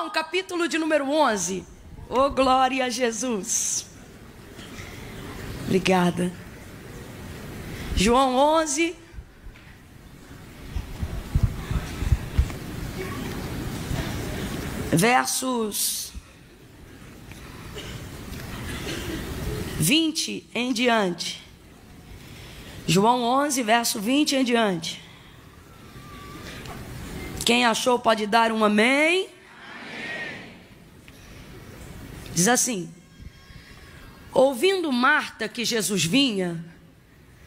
João, capítulo de número 11. Oh, glória a Jesus. Obrigada. João 11. Versos 20 em diante. João 11, verso 20 em diante. Quem achou pode dar um amém. Amém. Diz assim: ouvindo Marta que Jesus vinha,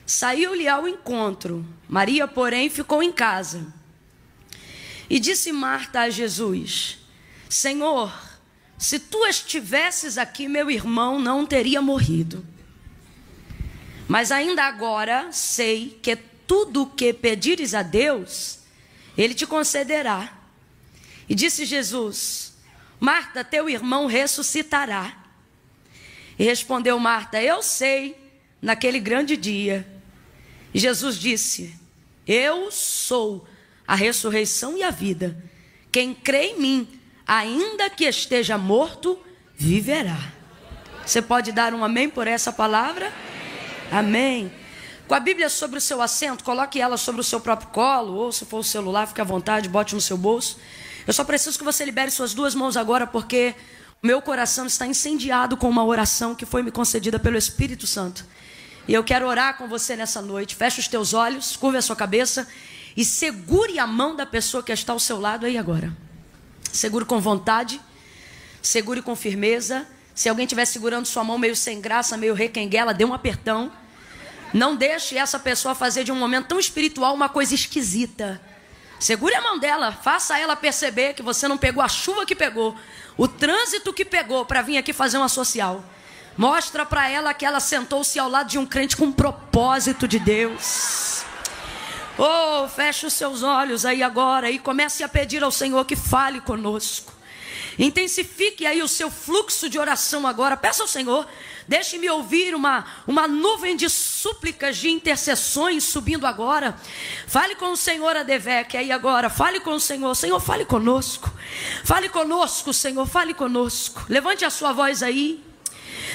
saiu-lhe ao encontro. Maria, porém, ficou em casa. E disse Marta a Jesus: Senhor, se tu estivesses aqui, meu irmão não teria morrido. Mas ainda agora sei que tudo o que pedires a Deus, Ele te concederá. E disse Jesus: Marta, teu irmão ressuscitará. E respondeu Marta: eu sei, naquele grande dia. E Jesus disse: eu sou a ressurreição e a vida. Quem crê em mim, ainda que esteja morto, viverá. Você pode dar um amém por essa palavra? Amém. Com a Bíblia sobre o seu assento, coloque ela sobre o seu próprio colo, ou se for o celular, fique à vontade, bote no seu bolso. Eu só preciso que você libere suas duas mãos agora, porque o meu coração está incendiado com uma oração que foi me concedida pelo Espírito Santo. E eu quero orar com você nessa noite. Feche os teus olhos, curve a sua cabeça e segure a mão da pessoa que está ao seu lado aí agora. Segure com vontade, segure com firmeza. Se alguém estiver segurando sua mão meio sem graça, meio requenguela, dê um apertão. Não deixe essa pessoa fazer de um momento tão espiritual uma coisa esquisita. Segure a mão dela, faça ela perceber que você não pegou a chuva que pegou, o trânsito que pegou para vir aqui fazer uma social. Mostra para ela que ela sentou-se ao lado de um crente com um propósito de Deus. Oh, feche os seus olhos aí agora e comece a pedir ao Senhor que fale conosco. Intensifique aí o seu fluxo de oração agora. Peça ao Senhor, deixe-me ouvir uma nuvem de súplicas, de intercessões subindo agora. Fale com o Senhor Adevec aí agora. Fale com o Senhor. Senhor, fale conosco. Fale conosco, Senhor, fale conosco. Levante a sua voz aí.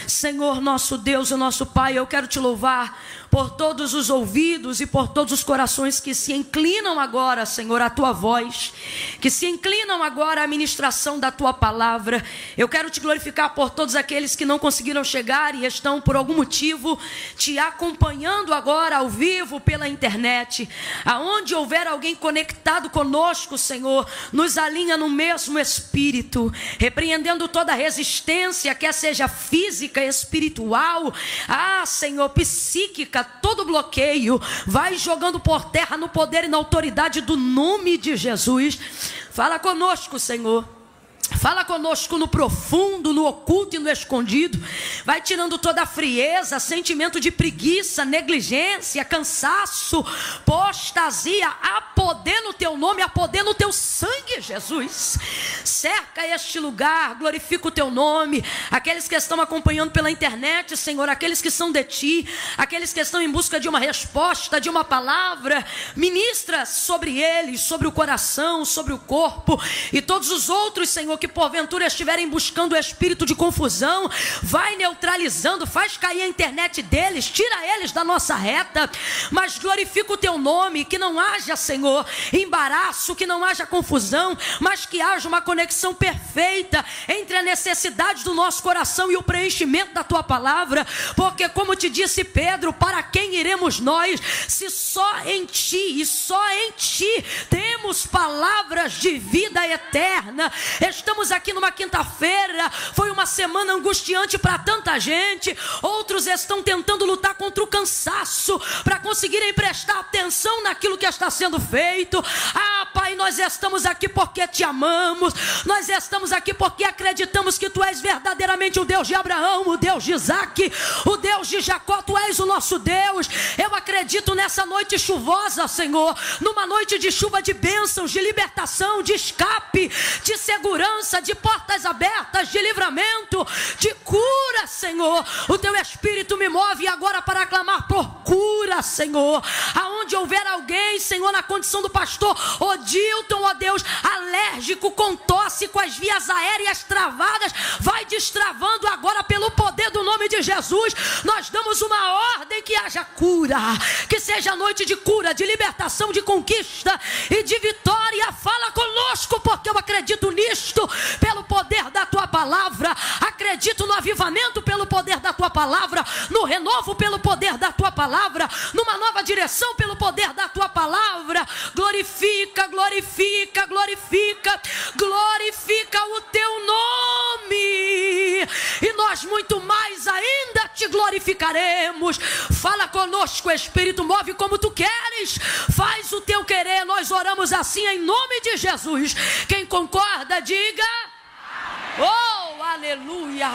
Senhor, nosso Deus e nosso Pai, eu quero te louvar por todos os ouvidos e por todos os corações que se inclinam agora, Senhor, à tua voz, que se inclinam agora à ministração da tua palavra. Eu quero te glorificar por todos aqueles que não conseguiram chegar e estão por algum motivo te acompanhando agora ao vivo pela internet. Aonde houver alguém conectado conosco, Senhor, nos alinha no mesmo espírito, repreendendo toda resistência, quer seja física, espiritual, Senhor, psíquica, todo bloqueio, vai jogando por terra no poder e na autoridade do nome de Jesus. Fala conosco, Senhor. Fala conosco no profundo, no oculto e no escondido. Vai tirando toda a frieza, sentimento de preguiça, negligência, cansaço, apostasia. Há poder no teu nome, há poder no teu sangue, Jesus. Cerca este lugar, glorifica o teu nome. Aqueles que estão acompanhando pela internet, Senhor, aqueles que são de ti, aqueles que estão em busca de uma resposta, de uma palavra, ministra sobre eles, sobre o coração, sobre o corpo. E todos os outros, Senhor, que porventura estiverem buscando o espírito de confusão, vai neutralizando, faz cair a internet deles, tira eles da nossa reta, mas glorifica o teu nome, que não haja, Senhor, embaraço, que não haja confusão, mas que haja uma conexão perfeita entre a necessidade do nosso coração e o preenchimento da tua palavra, porque como te disse Pedro, para quem iremos nós, se só em ti e só em ti temos palavras de vida eterna. Estamos aqui numa quinta-feira, foi uma semana angustiante para tanta gente, outros estão tentando lutar contra o cansaço, para conseguirem prestar atenção naquilo que está sendo feito. Pai, nós estamos aqui porque te amamos, nós estamos aqui porque acreditamos que tu és verdadeiramente o Deus de Abraão, o Deus de Isaac, o Deus de Jacó, tu és o nosso Deus. Eu acredito nessa noite chuvosa, Senhor, numa noite de chuva de bênçãos, de libertação, de escape, de segurança, de portas abertas, de livramento, de cura, Senhor. O teu Espírito me move agora para clamar por cura, Senhor. Aonde houver alguém, Senhor, na condição do pastor Odilton, ó Deus, alérgico com tosse, com as vias aéreas travadas, vai destravando agora pelo poder do nome de Jesus. Nós damos uma ordem que haja cura, que seja noite de cura, de libertação, de conquista e de vitória. Fala conosco, porque eu acredito nisto, pelo poder da tua palavra. Acredito no avivamento pelo poder da tua palavra, no renovo pelo poder da tua palavra, numa nova direção pelo poder da tua palavra. Glorifica, glorifica, glorifica, glorifica o teu nome, e nós muito mais ainda te glorificaremos. Fala conosco, Espírito, move como tu queres, faz o teu querer. Nós oramos assim em nome de Jesus. Quem concorda, diga amém. Oh, aleluia,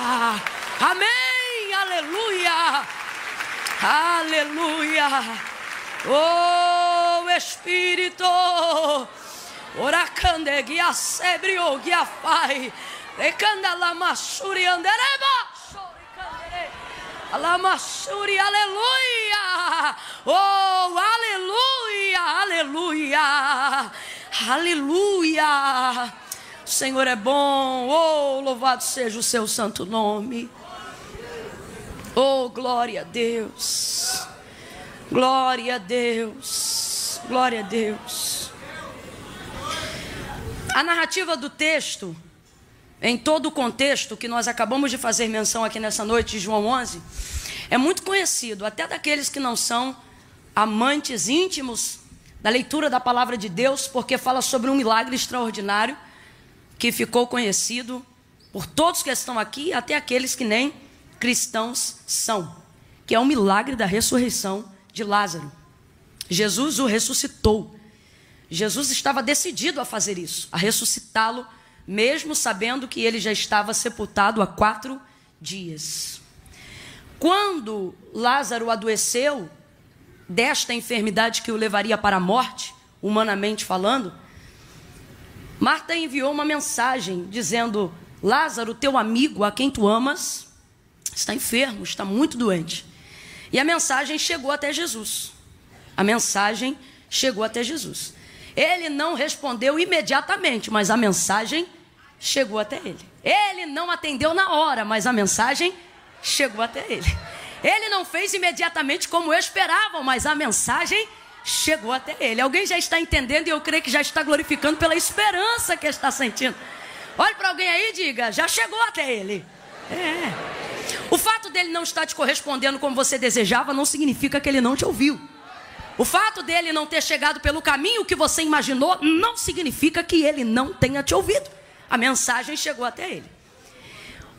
amém, aleluia, aleluia. Oh, Espírito, oracande guia sebrio guia pai, recanda la masuri andereba, la masuri, aleluia. Oh, aleluia, aleluia, aleluia. O Senhor é bom. Oh, louvado seja o seu santo nome. Oh, glória a Deus. Glória a Deus, glória a Deus. A narrativa do texto, em todo o contexto que nós acabamos de fazer menção aqui nessa noite de João 11, é muito conhecido, até daqueles que não são amantes íntimos da leitura da palavra de Deus, porque fala sobre um milagre extraordinário que ficou conhecido por todos que estão aqui, até aqueles que nem cristãos são, que é o milagre da ressurreição de Lázaro. Jesus o ressuscitou. Jesus estava decidido a fazer isso, a ressuscitá-lo, mesmo sabendo que ele já estava sepultado há 4 dias. Quando Lázaro adoeceu desta enfermidade que o levaria para a morte, humanamente falando, Marta enviou uma mensagem dizendo: Lázaro, teu amigo, a quem tu amas, está enfermo, está muito doente. E a mensagem chegou até Jesus. A mensagem chegou até Jesus. Ele não respondeu imediatamente, mas a mensagem chegou até ele. Ele não atendeu na hora, mas a mensagem chegou até ele. Ele não fez imediatamente como esperavam, mas a mensagem chegou até ele. Alguém já está entendendo, e eu creio que já está glorificando pela esperança que está sentindo. Olhe para alguém aí e diga: já chegou até ele. O fato dele não estar te correspondendo como você desejava não significa que ele não te ouviu. O fato dele não ter chegado pelo caminho que você imaginou não significa que ele não tenha te ouvido. A mensagem chegou até ele.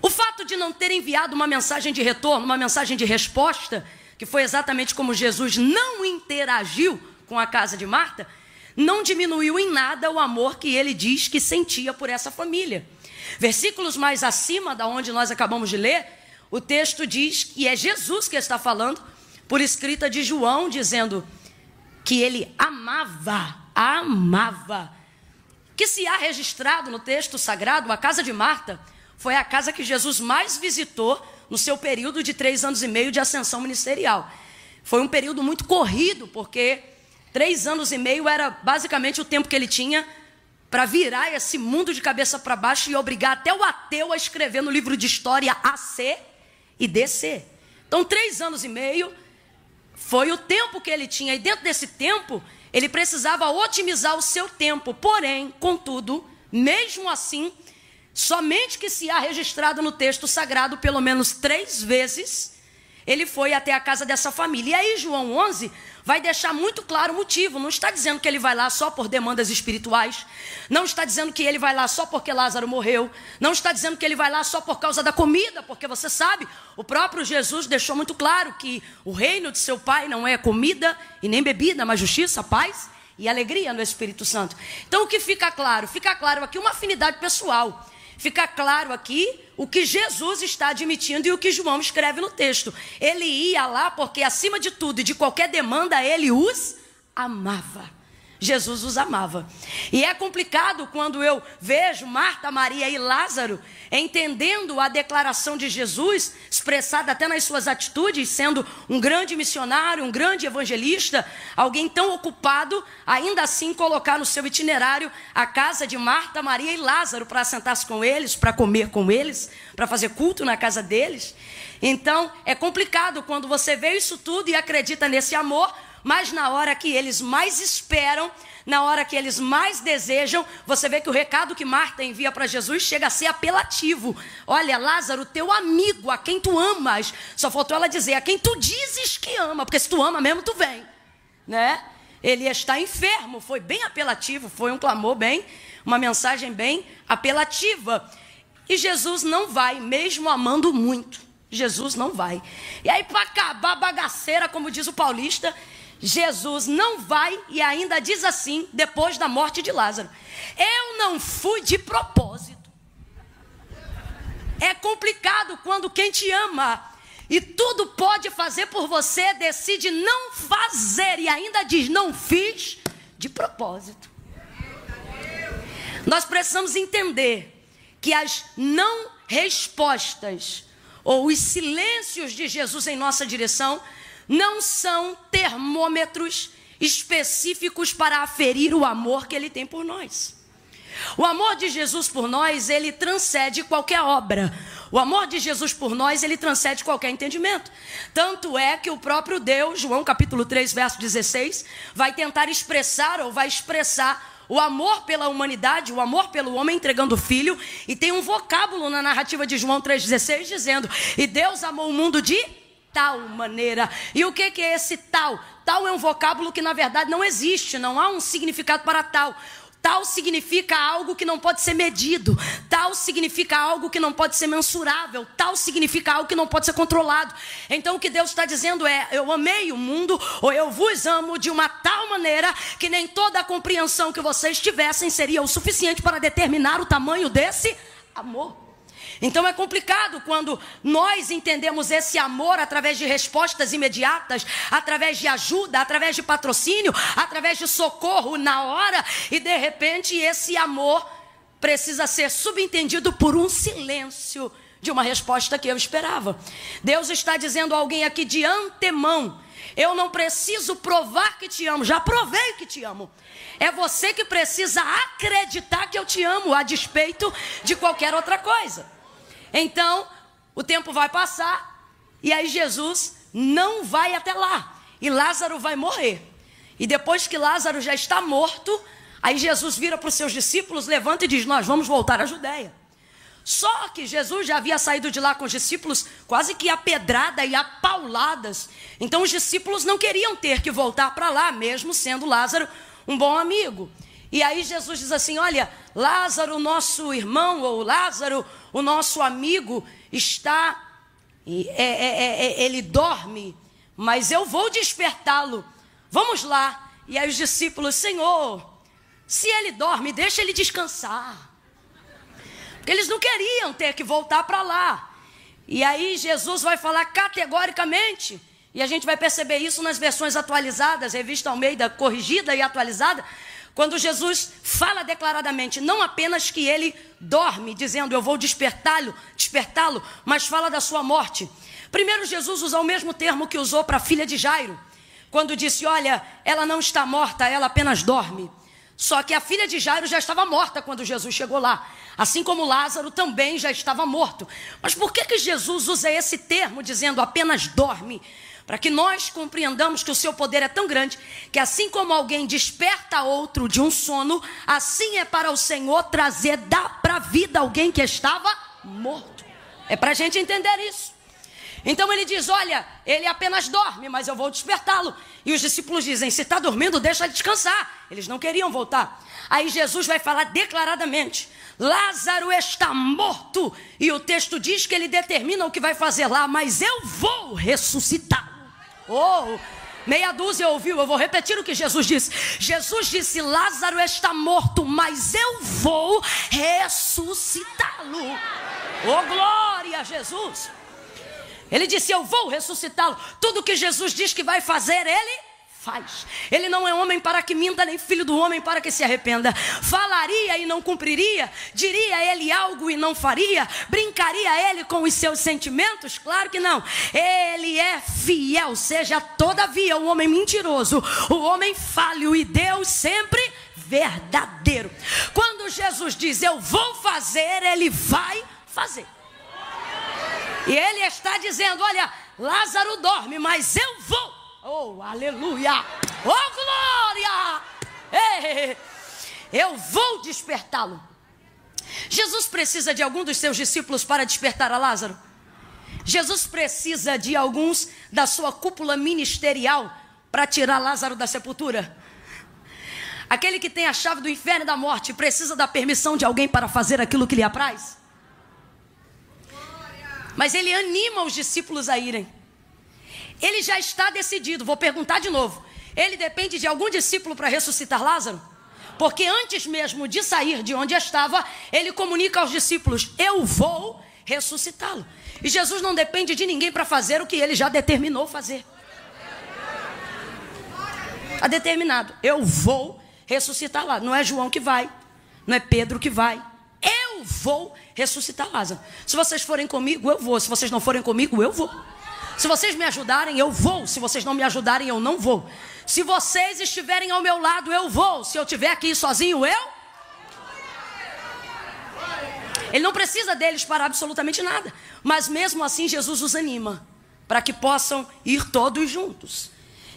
O fato de não ter enviado uma mensagem de retorno, uma mensagem de resposta, que foi exatamente como Jesus não interagiu com a casa de Marta, não diminuiu em nada o amor que ele diz que sentia por essa família. Versículos mais acima da onde nós acabamos de ler, o texto diz que é Jesus que está falando, por escrita de João, dizendo que ele amava. Que se há registrado no texto sagrado, a casa de Marta foi a casa que Jesus mais visitou no seu período de 3 anos e meio de ascensão ministerial. Foi um período muito corrido, porque 3 anos e meio era basicamente o tempo que ele tinha para virar esse mundo de cabeça para baixo e obrigar até o ateu a escrever no livro de história AC e DC. Então 3 anos e meio foi o tempo que ele tinha, e dentro desse tempo ele precisava otimizar o seu tempo. Porém, contudo, mesmo assim, somente que se há registrado no texto sagrado pelo menos 3 vezes, ele foi até a casa dessa família. E aí João 11 vai deixar muito claro o motivo. Não está dizendo que ele vai lá só por demandas espirituais. Não está dizendo que ele vai lá só porque Lázaro morreu. Não está dizendo que ele vai lá só por causa da comida, porque você sabe, o próprio Jesus deixou muito claro que o reino de seu Pai não é comida e nem bebida, mas justiça, paz e alegria no Espírito Santo. Então o que fica claro? Fica claro aqui uma afinidade pessoal. Fica claro aqui o que Jesus está admitindo e o que João escreve no texto. Ele ia lá porque, acima de tudo e de qualquer demanda, ele os amava. Jesus os amava. E é complicado quando eu vejo Marta, Maria e Lázaro entendendo a declaração de Jesus, expressada até nas suas atitudes, sendo um grande missionário, um grande evangelista, alguém tão ocupado, ainda assim colocar no seu itinerário a casa de Marta, Maria e Lázaro para sentar-se com eles, para comer com eles, para fazer culto na casa deles. Então, é complicado quando você vê isso tudo e acredita nesse amor, mas na hora que eles mais esperam, na hora que eles mais desejam, você vê que o recado que Marta envia para Jesus chega a ser apelativo. Olha, Lázaro, teu amigo, a quem tu amas. Só faltou ela dizer, a quem tu dizes que ama, porque se tu ama mesmo, tu vem, né? Ele está enfermo, foi bem apelativo, foi um clamor bem, uma mensagem bem apelativa. E Jesus não vai, mesmo amando muito. Jesus não vai. E aí, para acabar a bagaceira, como diz o paulista, Jesus não vai e ainda diz assim, depois da morte de Lázaro: eu não fui de propósito. É complicado quando quem te ama e tudo pode fazer por você, decide não fazer e ainda diz, não fiz de propósito. Nós precisamos entender que as não respostas ou os silêncios de Jesus em nossa direção não são termômetros específicos para aferir o amor que Ele tem por nós. O amor de Jesus por nós, ele transcende qualquer obra. O amor de Jesus por nós, ele transcende qualquer entendimento. Tanto é que o próprio Deus, João capítulo 3, verso 16, vai tentar expressar ou vai expressar o amor pela humanidade, o amor pelo homem entregando o filho. E tem um vocábulo na narrativa de João 3,16 dizendo: e Deus amou o mundo de tal maneira. E o que é esse tal? Tal é um vocábulo que na verdade não existe, não há um significado para tal. Tal significa algo que não pode ser medido. Tal significa algo que não pode ser mensurável. Tal significa algo que não pode ser controlado. Então o que Deus está dizendo é: eu amei o mundo, ou eu vos amo de uma tal maneira que nem toda a compreensão que vocês tivessem seria o suficiente para determinar o tamanho desse amor. Então é complicado quando nós entendemos esse amor através de respostas imediatas, através de ajuda, através de patrocínio, através de socorro na hora, e de repente esse amor precisa ser subentendido por um silêncio de uma resposta que eu esperava. Deus está dizendo a alguém aqui de antemão: eu não preciso provar que te amo, já provei que te amo. É você que precisa acreditar que eu te amo, a despeito de qualquer outra coisa. Então, o tempo vai passar, e aí Jesus não vai até lá, e Lázaro vai morrer. E depois que Lázaro já está morto, aí Jesus vira para os seus discípulos, levanta e diz: nós vamos voltar à Judéia. Só que Jesus já havia saído de lá com os discípulos quase que a pedrada e a pauladas. Então os discípulos não queriam ter que voltar para lá, mesmo sendo Lázaro um bom amigo. E aí Jesus diz assim: olha, Lázaro, nosso irmão, ou Lázaro, o nosso amigo, ele dorme, mas eu vou despertá-lo. Vamos lá. E aí os discípulos: Senhor, se ele dorme, deixa ele descansar. Porque eles não queriam ter que voltar para lá. E aí Jesus vai falar categoricamente, e a gente vai perceber isso nas versões atualizadas, Revista Almeida corrigida e atualizada, quando Jesus fala declaradamente, não apenas que ele dorme, dizendo eu vou despertá-lo, mas fala da sua morte. Primeiro, Jesus usa o mesmo termo que usou para a filha de Jairo, quando disse: olha, ela não está morta, ela apenas dorme. Só que a filha de Jairo já estava morta quando Jesus chegou lá, assim como Lázaro também já estava morto. Mas por que Jesus usa esse termo dizendo apenas dorme? Para que nós compreendamos que o seu poder é tão grande, que assim como alguém desperta outro de um sono, assim é para o Senhor trazer para a vida alguém que estava morto. É para a gente entender isso. Então ele diz: olha, ele apenas dorme, mas eu vou despertá-lo. E os discípulos dizem: se está dormindo, deixa ele descansar. Eles não queriam voltar. Aí Jesus vai falar declaradamente: Lázaro está morto. E o texto diz que ele determina o que vai fazer lá: mas eu vou ressuscitá-lo. Oh, meia dúzia ouviu, eu vou repetir o que Jesus disse. Jesus disse: Lázaro está morto, mas eu vou ressuscitá-lo. Oh, glória a Jesus. Ele disse: eu vou ressuscitá-lo. Tudo que Jesus diz que vai fazer, ele faz. Ele não é homem para que minta, nem filho do homem para que se arrependa. Falaria e não cumpriria? Diria ele algo e não faria? Brincaria ele com os seus sentimentos? Claro que não. Ele é fiel, seja todavia o homem mentiroso, o homem falho, e Deus sempre verdadeiro. Quando Jesus diz eu vou fazer, ele vai fazer. E ele está dizendo, olha, Lázaro dorme, mas eu vou. Oh, aleluia! Oh, glória! Ei, eu vou despertá-lo. Jesus precisa de algum dos seus discípulos para despertar a Lázaro? Jesus precisa de alguns da sua cúpula ministerial para tirar Lázaro da sepultura? Aquele que tem a chave do inferno e da morte precisa da permissão de alguém para fazer aquilo que lhe apraz? Mas ele anima os discípulos a irem. Ele já está decidido. Vou perguntar de novo. Ele depende de algum discípulo para ressuscitar Lázaro? Porque antes mesmo de sair de onde estava, ele comunica aos discípulos, eu vou ressuscitá-lo. E Jesus não depende de ninguém para fazer o que ele já determinou fazer. Está determinado. Eu vou ressuscitar Lázaro. Não é João que vai, não é Pedro que vai. Eu vou ressuscitar Lázaro. Se vocês forem comigo, eu vou. Se vocês não forem comigo, eu vou. Se vocês me ajudarem, eu vou. Se vocês não me ajudarem, eu não vou. Se vocês estiverem ao meu lado, eu vou. Se eu estiver aqui sozinho, eu... Ele não precisa deles para absolutamente nada. Mas mesmo assim, Jesus os anima para que possam ir todos juntos.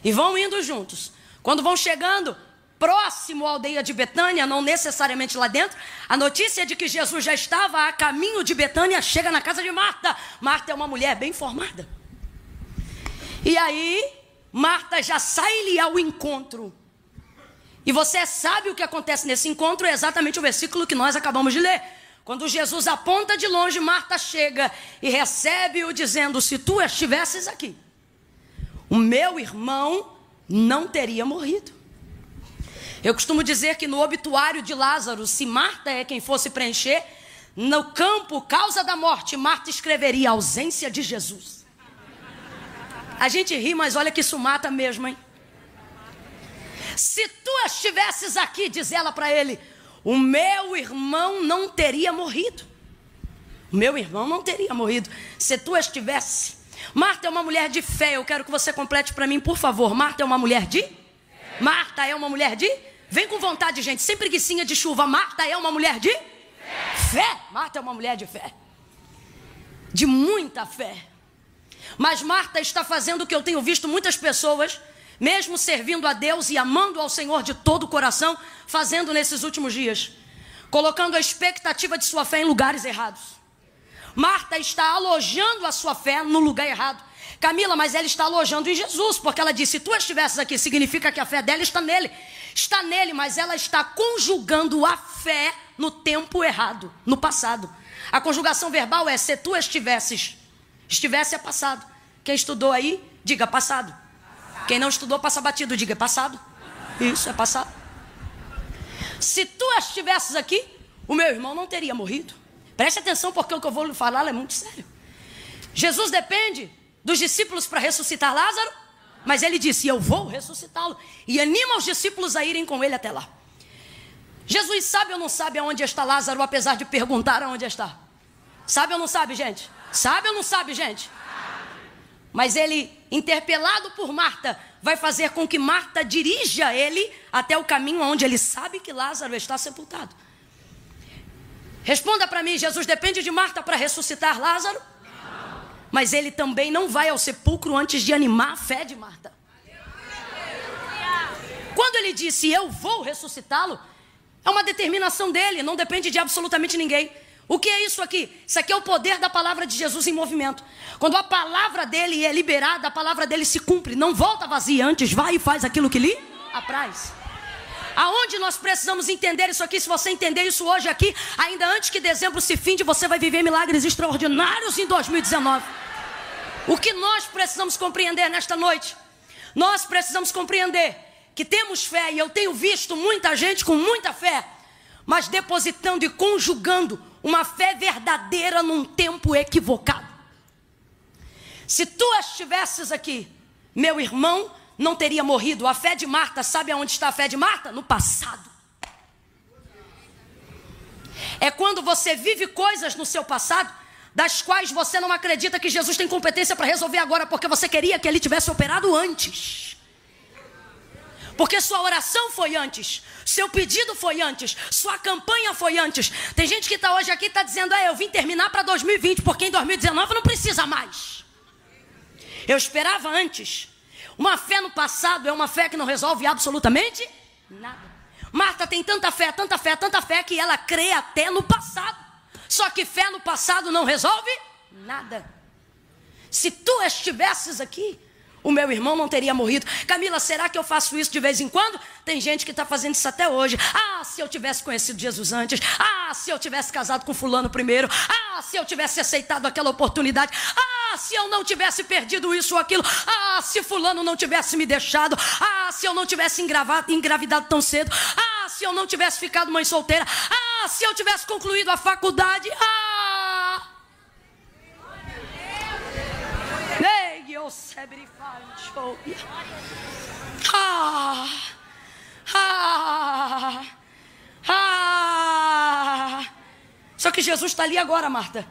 E vão indo juntos. Quando vão chegando próximo à aldeia de Betânia, não necessariamente lá dentro, a notícia de que Jesus já estava a caminho de Betânia chega na casa de Marta. Marta é uma mulher bem formada. E aí, Marta já sai-lhe ao encontro. E você sabe o que acontece nesse encontro? É exatamente o versículo que nós acabamos de ler. Quando Jesus aponta de longe, Marta chega e recebe-o dizendo, se tu estivesses aqui, o meu irmão não teria morrido. Eu costumo dizer que no obituário de Lázaro, se Marta é quem fosse preencher, no campo, causa da morte, Marta escreveria ausência de Jesus. A gente ri, mas olha que isso mata mesmo, hein? Se tu estivesses aqui, diz ela para ele, o meu irmão não teria morrido. O meu irmão não teria morrido se tu estivesse. Marta é uma mulher de fé. Eu quero que você complete para mim, por favor. Marta é uma mulher de? Marta é uma mulher de? Vem com vontade, gente. Sem preguicinha de chuva. Marta é uma mulher de? Fé. Marta é uma mulher de fé. De muita fé. Mas Marta está fazendo o que eu tenho visto muitas pessoas, mesmo servindo a Deus e amando ao Senhor de todo o coração, fazendo nesses últimos dias. Colocando a expectativa de sua fé em lugares errados. Marta está alojando a sua fé no lugar errado. Camila, mas ela está alojando em Jesus, porque ela disse, se tu estivesses aqui, significa que a fé dela está nele. Está nele, mas ela está conjugando a fé no tempo errado, no passado. A conjugação verbal é, se tu estivesses. Estivesse é passado. Quem estudou aí, diga passado. Quem não estudou, passa batido, diga passado. Isso, é passado. Se tu estivesses aqui, o meu irmão não teria morrido. Preste atenção, porque o que eu vou lhe falar é muito sério. Jesus depende dos discípulos para ressuscitar Lázaro, mas ele disse, eu vou ressuscitá-lo. E anima os discípulos a irem com ele até lá. Jesus sabe ou não sabe aonde está Lázaro, apesar de perguntar aonde está? Sabe ou não sabe, gente? Sabe ou não sabe, gente? Mas ele, interpelado por Marta, vai fazer com que Marta dirija ele até o caminho onde ele sabe que Lázaro está sepultado. Responda para mim, Jesus depende de Marta para ressuscitar Lázaro? Não. Mas ele também não vai ao sepulcro antes de animar a fé de Marta. Quando ele disse, eu vou ressuscitá-lo, é uma determinação dele, não depende de absolutamente ninguém. O que é isso aqui? Isso aqui é o poder da palavra de Jesus em movimento. Quando a palavra dele é liberada, a palavra dele se cumpre. Não volta vazia, antes vai e faz aquilo que lhe apraz. Aonde nós precisamos entender isso aqui? Se você entender isso hoje aqui, ainda antes que dezembro se finde, você vai viver milagres extraordinários em 2019. O que nós precisamos compreender nesta noite? Nós precisamos compreender que temos fé, e eu tenho visto muita gente com muita fé, mas depositando e conjugando uma fé verdadeira num tempo equivocado. Se tu estivesses aqui, meu irmão não teria morrido. A fé de Marta, sabe aonde está a fé de Marta? No passado. É quando você vive coisas no seu passado, das quais você não acredita que Jesus tem competência para resolver agora, porque você queria que ele tivesse operado antes. Porque sua oração foi antes, seu pedido foi antes, sua campanha foi antes. Tem gente que está hoje aqui e está dizendo, eu vim terminar para 2020, porque em 2019 não precisa mais. Eu esperava antes. Uma fé no passado é uma fé que não resolve absolutamente nada. Marta tem tanta fé, tanta fé, tanta fé, que ela crê até no passado. Só que fé no passado não resolve nada. Se tu estivesses aqui, o meu irmão não teria morrido. Camila, será que eu faço isso de vez em quando? Tem gente que está fazendo isso até hoje. Se eu tivesse conhecido Jesus antes. Se eu tivesse casado com fulano primeiro. Se eu tivesse aceitado aquela oportunidade. Se eu não tivesse perdido isso ou aquilo. Se fulano não tivesse me deixado. Se eu não tivesse engravidado tão cedo. Se eu não tivesse ficado mãe solteira. Se eu tivesse concluído a faculdade. Só que Jesus está ali agora, Marta.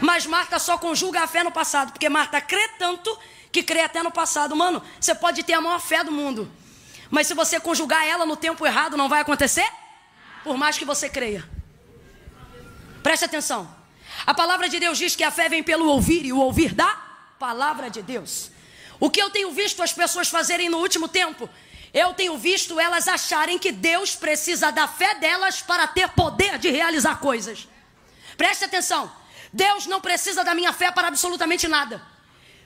Mas Marta só conjuga a fé no passado, porque Marta crê tanto que crê até no passado. Mano, você pode ter a maior fé do mundo, mas se você conjugar ela no tempo errado, não vai acontecer, por mais que você creia. Preste atenção. A palavra de Deus diz que a fé vem pelo ouvir, e o ouvir da palavra de Deus. O que eu tenho visto as pessoas fazerem no último tempo, eu tenho visto elas acharem que Deus precisa da fé delas para ter poder de realizar coisas. Preste atenção. Deus não precisa da minha fé para absolutamente nada.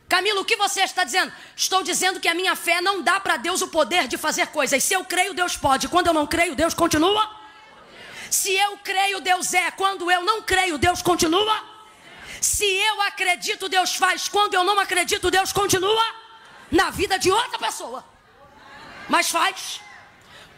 Camila, o que você está dizendo? Estou dizendo que a minha fé não dá para Deus o poder de fazer coisas. Se eu creio, Deus pode. Quando eu não creio, Deus continua. Se eu creio, Deus é. Quando eu não creio, Deus continua. Se eu acredito, Deus faz. Quando eu não acredito, Deus continua na vida de outra pessoa. Mas faz.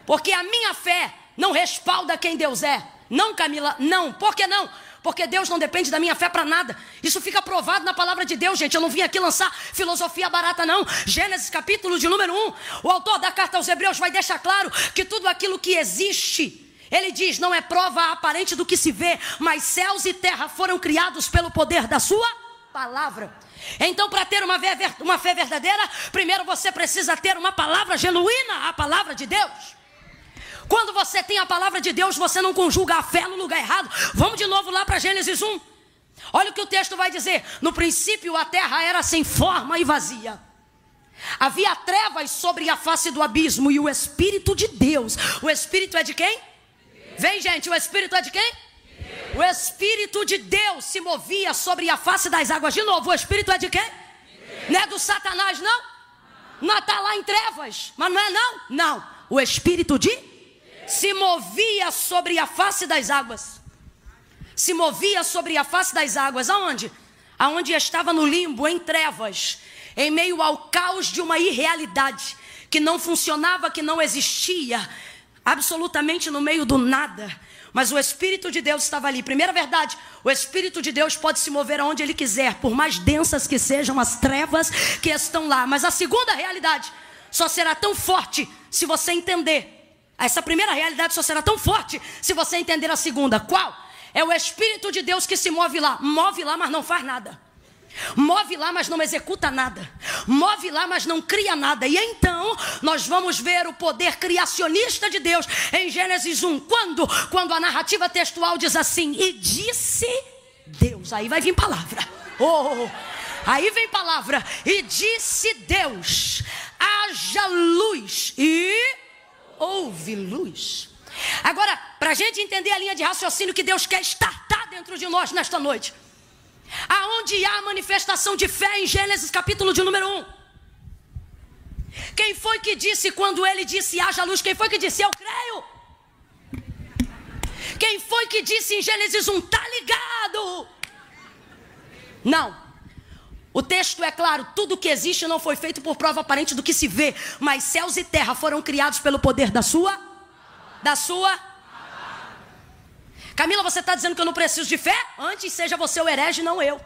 Porque a minha fé não respalda quem Deus é. Não, Camila, não. Por que não? Porque Deus não depende da minha fé para nada. Isso fica provado na palavra de Deus, gente. Eu não vim aqui lançar filosofia barata, não. Gênesis capítulo de número 1. O autor da carta aos Hebreus vai deixar claro que tudo aquilo que existe, ele diz, não é prova aparente do que se vê, mas céus e terra foram criados pelo poder da sua palavra. Então, para ter uma fé verdadeira, primeiro você precisa ter uma palavra genuína, a palavra de Deus. Quando você tem a palavra de Deus, você não conjuga a fé no lugar errado. Vamos de novo lá para Gênesis 1. Olha o que o texto vai dizer. No princípio a terra era sem forma e vazia. Havia trevas sobre a face do abismo e o Espírito de Deus. O Espírito é de quem? Vem, gente, o Espírito é de quem? O Espírito de Deus se movia sobre a face das águas. De novo, o Espírito é de quem? Não é do Satanás, não? Não está lá em trevas, mas não é não? Não, o Espírito de Deus se movia sobre a face das águas. Se movia sobre a face das águas. Aonde? Aonde estava no limbo, em trevas, em meio ao caos de uma irrealidade que não funcionava, que não existia, absolutamente no meio do nada. Mas o Espírito de Deus estava ali. Primeira verdade, o Espírito de Deus pode se mover aonde Ele quiser, por mais densas que sejam as trevas que estão lá. Mas a segunda realidade só será tão forte se você entender. Essa primeira realidade só será tão forte se você entender a segunda. Qual? É o Espírito de Deus que se move lá. Move lá, mas não faz nada. Move lá, mas não executa nada. Move lá, mas não cria nada. E então, nós vamos ver o poder criacionista de Deus em Gênesis 1. Quando a narrativa textual diz assim, e disse Deus. Aí vai vir palavra. Aí vem palavra. E disse Deus, haja luz. E houve luz. Agora, para a gente entender a linha de raciocínio que Deus quer estartar dentro de nós nesta noite, aonde há a manifestação de fé em Gênesis capítulo de número 1. Quem foi que disse quando ele disse haja luz? Quem foi que disse eu creio? Quem foi que disse em Gênesis 1 tá ligado? Não. O texto é claro, tudo que existe não foi feito por prova aparente do que se vê, mas céus e terra foram criados pelo poder da sua. Camila, você está dizendo que eu não preciso de fé? Antes seja você o herege, não eu.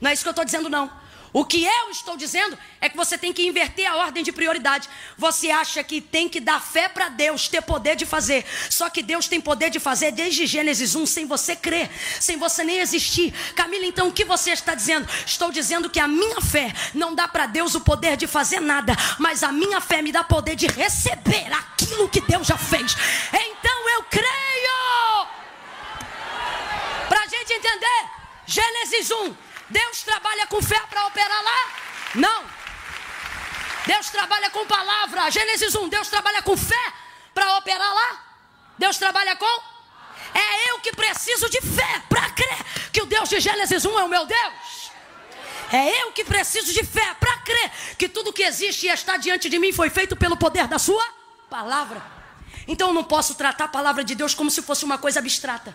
Não é isso que eu estou dizendo, não. O que eu estou dizendo é que você tem que inverter a ordem de prioridade. Você acha que tem que dar fé para Deus ter poder de fazer. Só que Deus tem poder de fazer desde Gênesis 1, sem você crer, sem você nem existir. Camila, então o que você está dizendo? Estou dizendo que a minha fé não dá para Deus o poder de fazer nada, mas a minha fé me dá poder de receber aquilo que Deus já fez. Então eu creio. Para a gente entender, Gênesis 1. Deus trabalha com fé para operar lá? Não. Deus trabalha com palavra. Gênesis 1, Deus trabalha com fé para operar lá? Deus trabalha com? É eu que preciso de fé para crer que o Deus de Gênesis 1 é o meu Deus. É eu que preciso de fé para crer que tudo que existe e está diante de mim foi feito pelo poder da sua palavra. Então eu não posso tratar a palavra de Deus como se fosse uma coisa abstrata.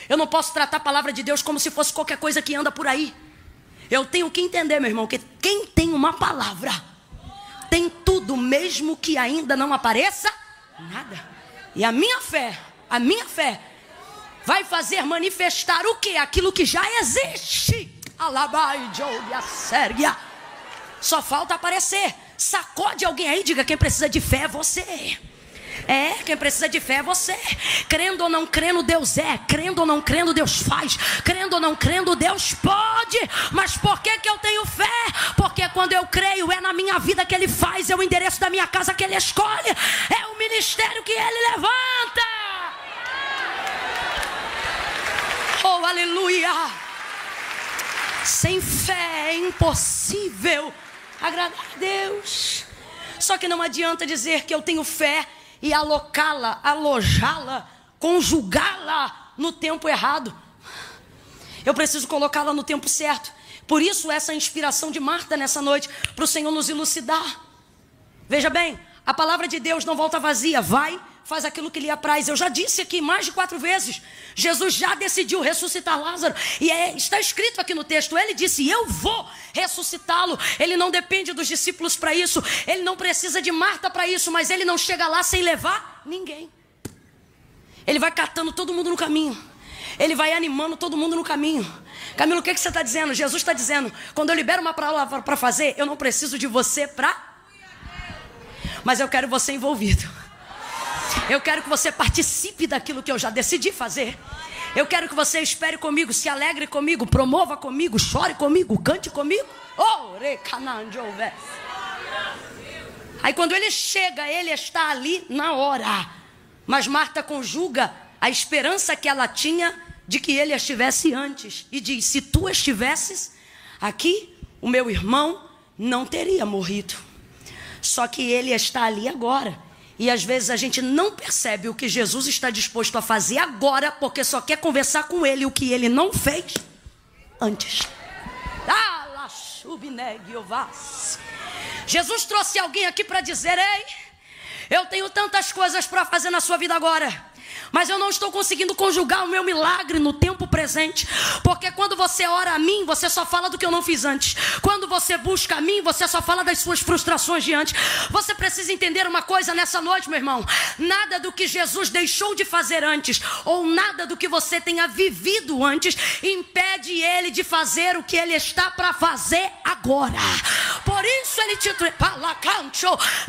Eu não posso tratar a palavra de Deus como se fosse qualquer coisa que anda por aí. Eu tenho que entender, meu irmão, que quem tem uma palavra tem tudo, mesmo que ainda não apareça nada. E a minha fé vai fazer manifestar o quê? Aquilo que já existe. Alabai, Joia, Sérgia. Só falta aparecer. Sacode alguém aí, diga: quem precisa de fé é você. Quem precisa de fé é você. Crendo ou não crendo, Deus é. Crendo ou não crendo, Deus faz. Crendo ou não crendo, Deus pode. Mas por que eu tenho fé? Porque quando eu creio, é na minha vida que Ele faz. É o endereço da minha casa que Ele escolhe. É o ministério que Ele levanta. Oh, aleluia. Sem fé é impossível agradar a Deus. Só que não adianta dizer que eu tenho fé e alocá-la, alojá-la, conjugá-la no tempo errado. Eu preciso colocá-la no tempo certo. Por isso essa inspiração de Marta nessa noite, para o Senhor nos elucidar. Veja bem, a palavra de Deus não volta vazia. Vai, faz aquilo que lhe apraz. Eu já disse aqui mais de 4 vezes. Jesus já decidiu ressuscitar Lázaro. E está escrito aqui no texto. Ele disse: eu vou ressuscitá-lo. Ele não depende dos discípulos para isso. Ele não precisa de Marta para isso. Mas ele não chega lá sem levar ninguém. Ele vai catando todo mundo no caminho. Ele vai animando todo mundo no caminho. Camilo, o que você está dizendo? Jesus está dizendo: quando eu libero uma palavra para fazer, eu não preciso de você para... Mas eu quero você envolvido. Eu quero que você participe daquilo que eu já decidi fazer. Eu quero que você espere comigo, se alegre comigo, promova comigo, chore comigo, cante comigo. Aí quando ele chega, ele está ali na hora. Mas Marta conjuga a esperança que ela tinha de que ele estivesse antes. E diz: se tu estivesses aqui, o meu irmão não teria morrido. Só que ele está ali agora. E às vezes a gente não percebe o que Jesus está disposto a fazer agora, porque só quer conversar com ele o que ele não fez antes. Jesus trouxe alguém aqui para dizer: ei, eu tenho tantas coisas para fazer na sua vida agora, mas eu não estou conseguindo conjugar o meu milagre no tempo presente. Porque quando você ora a mim, você só fala do que eu não fiz antes. Quando você busca a mim, você só fala das suas frustrações de antes. Você precisa entender uma coisa nessa noite, meu irmão. Nada do que Jesus deixou de fazer antes, ou nada do que você tenha vivido antes, impede ele de fazer o que ele está para fazer agora. Por isso ele te...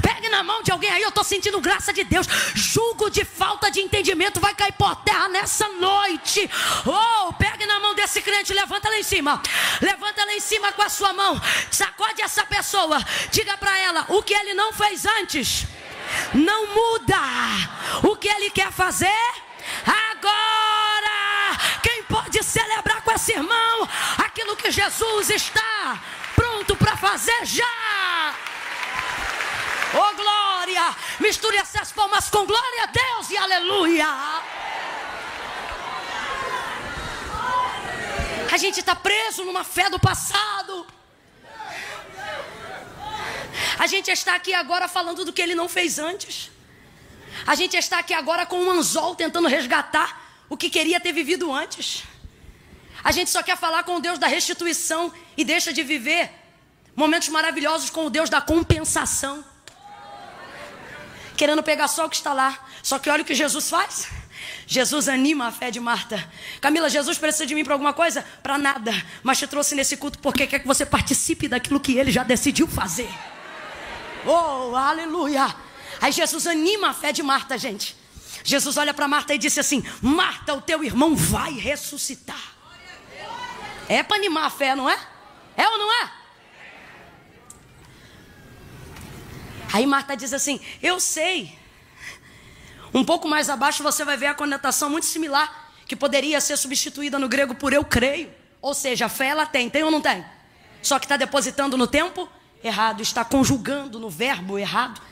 Pegue na mão de alguém aí, eu estou sentindo graça de Deus. Julgo de falta de entendimento vai cair por terra nessa noite. Oh, pegue na mão desse crente, levanta lá em cima. Levanta lá em cima com a sua mão. Sacode essa pessoa. Diga para ela: o que ele não fez antes não muda. O que ele quer fazer agora. Quem pode celebrar com esse irmão aquilo que Jesus está pronto para fazer já? Oh, glória! Misture essas palmas com glória a Deus e aleluia! A gente está preso numa fé do passado. A gente está aqui agora falando do que ele não fez antes. A gente está aqui agora com um anzol tentando resgatar o que queria ter vivido antes. A gente só quer falar com o Deus da restituição e deixa de viver momentos maravilhosos com o Deus da compensação. Querendo pegar só o que está lá. Só que olha o que Jesus faz. Jesus anima a fé de Marta. Camila, Jesus precisa de mim para alguma coisa? Para nada. Mas te trouxe nesse culto porque quer que você participe daquilo que ele já decidiu fazer. Oh, aleluia. Aí Jesus anima a fé de Marta, gente. Jesus olha para Marta e disse assim: Marta, o teu irmão vai ressuscitar. É para animar a fé, não é? É ou não é? Aí Marta diz assim: eu sei. Um pouco mais abaixo você vai ver a conotação muito similar, que poderia ser substituída no grego por eu creio. Ou seja, a fé ela tem ou não tem? Só que está depositando no tempo errado, está conjugando no verbo errado,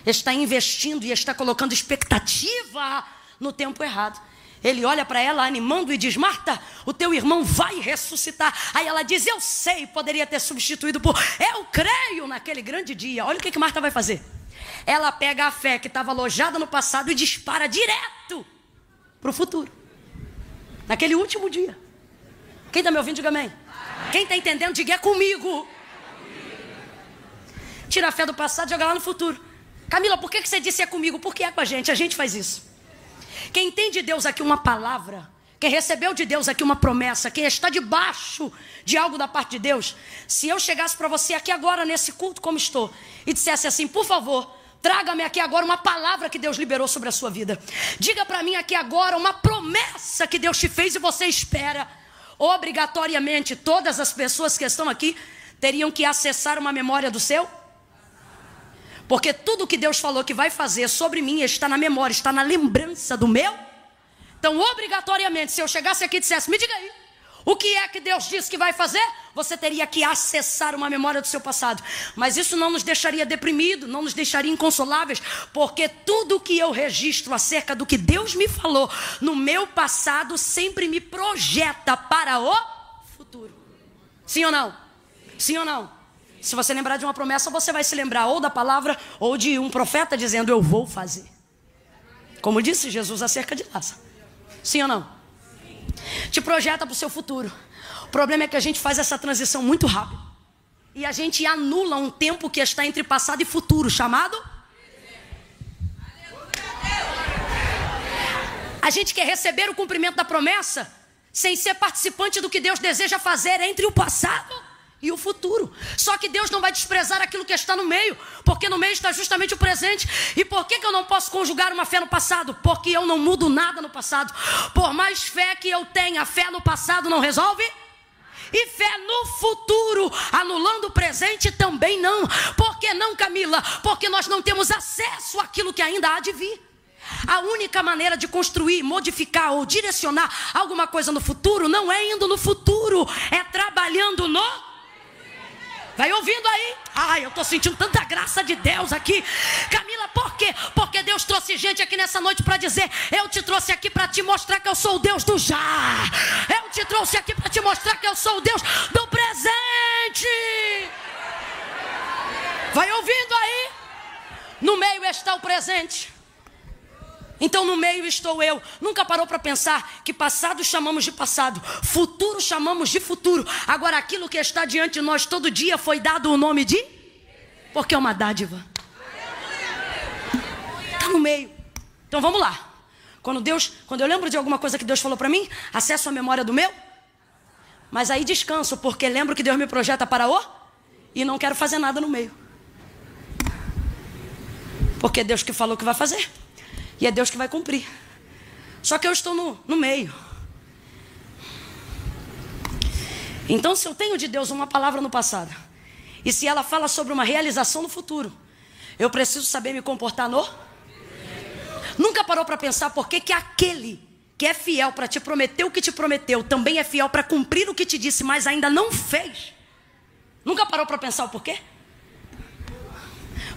está investindo e está colocando expectativa no tempo errado. Ele olha para ela animando e diz: Marta, o teu irmão vai ressuscitar. Aí ela diz: eu sei, poderia ter substituído por eu creio naquele grande dia. Olha o que Marta vai fazer. Ela pega a fé que estava alojada no passado e dispara direto para o futuro, naquele último dia. Quem está me ouvindo, diga amém. Quem está entendendo, diga é comigo. Tira a fé do passado e joga lá no futuro. Camila, por que você disse é comigo? Porque é com a gente faz isso. Quem tem de Deus aqui uma palavra, quem recebeu de Deus aqui uma promessa, quem está debaixo de algo da parte de Deus, se eu chegasse para você aqui agora nesse culto como estou e dissesse assim: por favor, traga-me aqui agora uma palavra que Deus liberou sobre a sua vida. Diga para mim aqui agora uma promessa que Deus te fez e você espera. Obrigatoriamente todas as pessoas que estão aqui teriam que acessar uma memória do seu. Porque tudo que Deus falou que vai fazer sobre mim está na memória, está na lembrança do meu. Então, obrigatoriamente, se eu chegasse aqui e dissesse: me diga aí, o que é que Deus disse que vai fazer? Você teria que acessar uma memória do seu passado. Mas isso não nos deixaria deprimidos, não nos deixaria inconsoláveis, porque tudo que eu registro acerca do que Deus me falou no meu passado sempre me projeta para o futuro. Sim ou não? Sim ou não? Se você lembrar de uma promessa, você vai se lembrar ou da palavra ou de um profeta dizendo: eu vou fazer. Como disse Jesus acerca de Lázaro. Sim ou não? Te projeta para o seu futuro. O problema é que a gente faz essa transição muito rápido. E a gente anula um tempo que está entre passado e futuro, chamado... A gente quer receber o cumprimento da promessa sem ser participante do que Deus deseja fazer entre o passado e o futuro. Só que Deus não vai desprezar aquilo que está no meio, porque no meio está justamente o presente. E por que eu não posso conjugar uma fé no passado? Porque eu não mudo nada no passado. Por mais fé que eu tenha, fé no passado não resolve. E fé no futuro, anulando o presente, também não. Por que não, Camila? Porque nós não temos acesso àquilo que ainda há de vir. A única maneira de construir, modificar ou direcionar alguma coisa no futuro não é indo no futuro, é trabalhando no... Vai ouvindo aí? Ai, eu estou sentindo tanta graça de Deus aqui. Camila, por quê? Porque Deus trouxe gente aqui nessa noite para dizer: eu te trouxe aqui para te mostrar que eu sou o Deus do já. Eu te trouxe aqui para te mostrar que eu sou o Deus do presente. Vai ouvindo aí? No meio está o presente. Então no meio estou eu. Nunca parou para pensar que passado chamamos de passado, futuro chamamos de futuro. Agora aquilo que está diante de nós todo dia foi dado o nome de... Porque é uma dádiva. Está no meio. Então vamos lá. Quando eu lembro de alguma coisa que Deus falou para mim, acesso a memória do meu. Mas aí descanso, porque lembro que Deus me projeta para o... E não quero fazer nada no meio. Porque é Deus que falou que vai fazer. E é Deus que vai cumprir. Só que eu estou no meio. Então, se eu tenho de Deus uma palavra no passado, e se ela fala sobre uma realização no futuro, eu preciso saber me comportar no... Nunca parou para pensar por que aquele que é fiel para te prometer o que te prometeu também é fiel para cumprir o que te disse, mas ainda não fez? Nunca parou para pensar o porquê?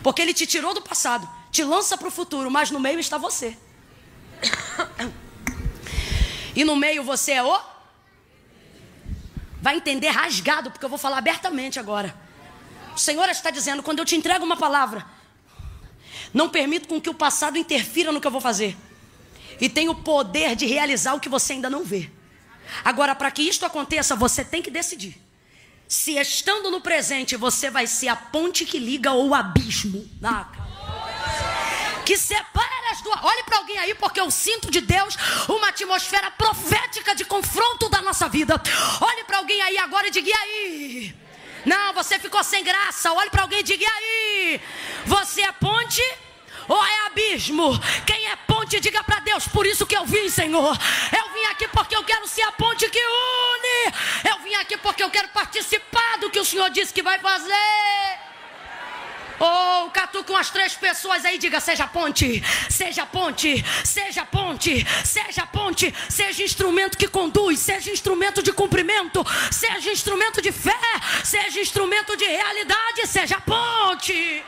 Porque ele te tirou do passado, te lança para o futuro, mas no meio está você. E no meio você é o... Vai entender rasgado, porque eu vou falar abertamente agora. O Senhor está dizendo: quando eu te entrego uma palavra, não permito com que o passado interfira no que eu vou fazer. E tenho o poder de realizar o que você ainda não vê. Agora, para que isto aconteça, você tem que decidir. Se estando no presente, você vai ser a ponte que liga ou o abismo. que separa as duas. Olhe para alguém aí, porque eu sinto de Deus uma atmosfera profética de confronto da nossa vida. Olhe para alguém aí agora e diga: e aí? Não, você ficou sem graça. Olhe para alguém e diga: e aí? Você é ponte ou é abismo? Quem é ponte, diga para Deus: por isso que eu vim, Senhor. Eu vim aqui porque eu quero ser a ponte que une. Eu vim aqui porque eu quero participar do que o Senhor disse que vai fazer. Oh, catuca umas 3 pessoas aí, diga: seja ponte, seja ponte, seja ponte, seja ponte, seja instrumento que conduz, seja instrumento de cumprimento, seja instrumento de fé, seja instrumento de realidade, seja ponte.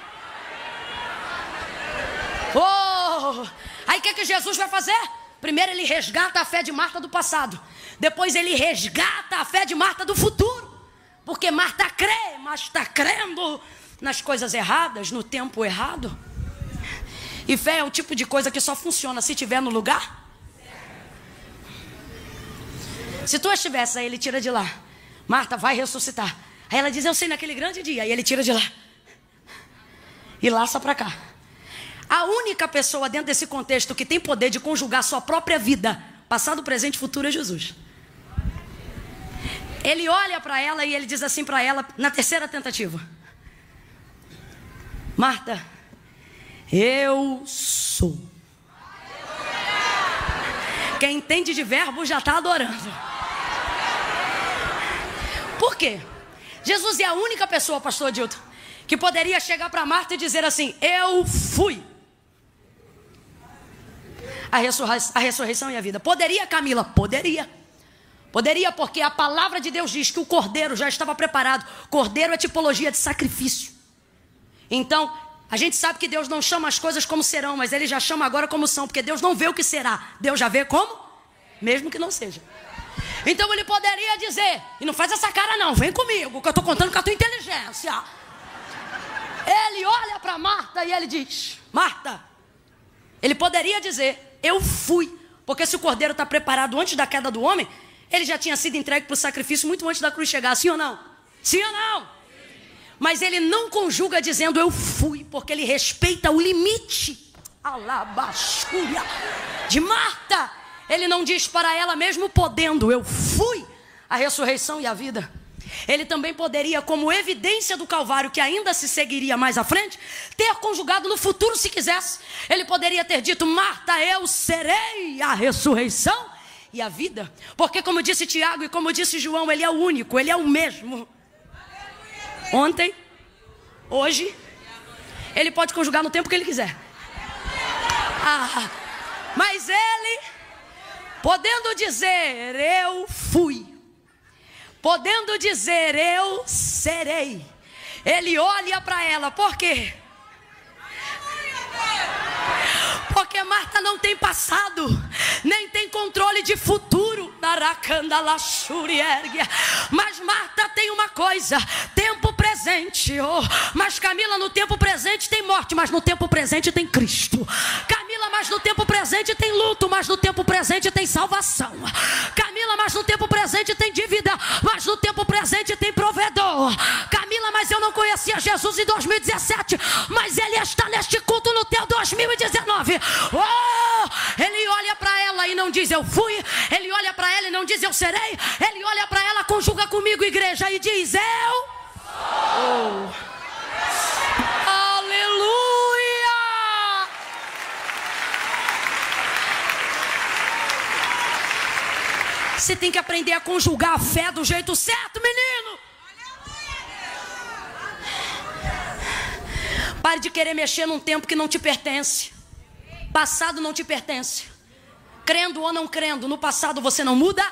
Oh, aí o que Jesus vai fazer? Primeiro ele resgata a fé de Marta do passado, depois ele resgata a fé de Marta do futuro, porque Marta crê, mas está crendo nas coisas erradas, no tempo errado. E fé é um tipo de coisa que só funciona se estiver no lugar. Se tu estivesse aí, ele tira de lá: Marta, vai ressuscitar. Aí ela diz: eu sei, naquele grande dia. Aí ele tira de lá e laça para cá. A única pessoa dentro desse contexto que tem poder de conjugar sua própria vida, passado, presente e futuro, é Jesus. Ele olha para ela e ele diz assim para ela, na terceira tentativa: Marta, eu sou. Quem entende de verbo já está adorando. Por quê? Jesus é a única pessoa, pastor Adilton, que poderia chegar para Marta e dizer assim: eu fui a ressurreição e a vida. Poderia, Camila? Poderia. Poderia, porque a palavra de Deus diz que o cordeiro já estava preparado. Cordeiro é tipologia de sacrifício. Então, a gente sabe que Deus não chama as coisas como serão, mas Ele já chama agora como são, porque Deus não vê o que será, Deus já vê como, mesmo que não seja. Então Ele poderia dizer, e não faz essa cara não, vem comigo, que eu estou contando com a tua inteligência. Ele olha para Marta e Ele diz: Marta. Ele poderia dizer: eu fui, porque se o cordeiro está preparado antes da queda do homem, ele já tinha sido entregue para o sacrifício muito antes da cruz chegar, sim ou não? Sim ou não? Mas ele não conjuga dizendo eu fui, porque ele respeita o limite alabascúria de Marta. Ele não diz para ela, mesmo podendo: eu fui a ressurreição e a vida. Ele também poderia, como evidência do Calvário, que ainda se seguiria mais à frente, ter conjugado no futuro se quisesse. Ele poderia ter dito: Marta, eu serei a ressurreição e a vida. Porque, como disse Tiago e como disse João, ele é o único, ele é o mesmo. Ontem, hoje, ele pode conjugar no tempo que ele quiser. Mas ele, podendo dizer eu fui, podendo dizer eu serei, ele olha para ela. Por quê? Porque Marta não tem passado, nem tem controle de futuro. Mas Marta tem uma coisa: tempo presente. Mas Camila, no tempo presente tem morte, mas no tempo presente tem Cristo. Camila, mas no tempo presente tem luto, mas no tempo presente tem salvação. Camila, mas no tempo presente tem dívida, mas no tempo presente tem provedor. Camila, mas eu não conhecia Jesus em 2017, mas Ele está neste culto no teu 2019. Ele olha para ela e não diz eu fui. Ele olha para ela e não diz eu serei. Ele olha para ela, conjuga comigo, igreja, e diz eu sou. Aleluia! Você tem que aprender a conjugar a fé do jeito certo, menino. Pare de querer mexer num tempo que não te pertence. Passado não te pertence. Crendo ou não crendo, no passado você não muda.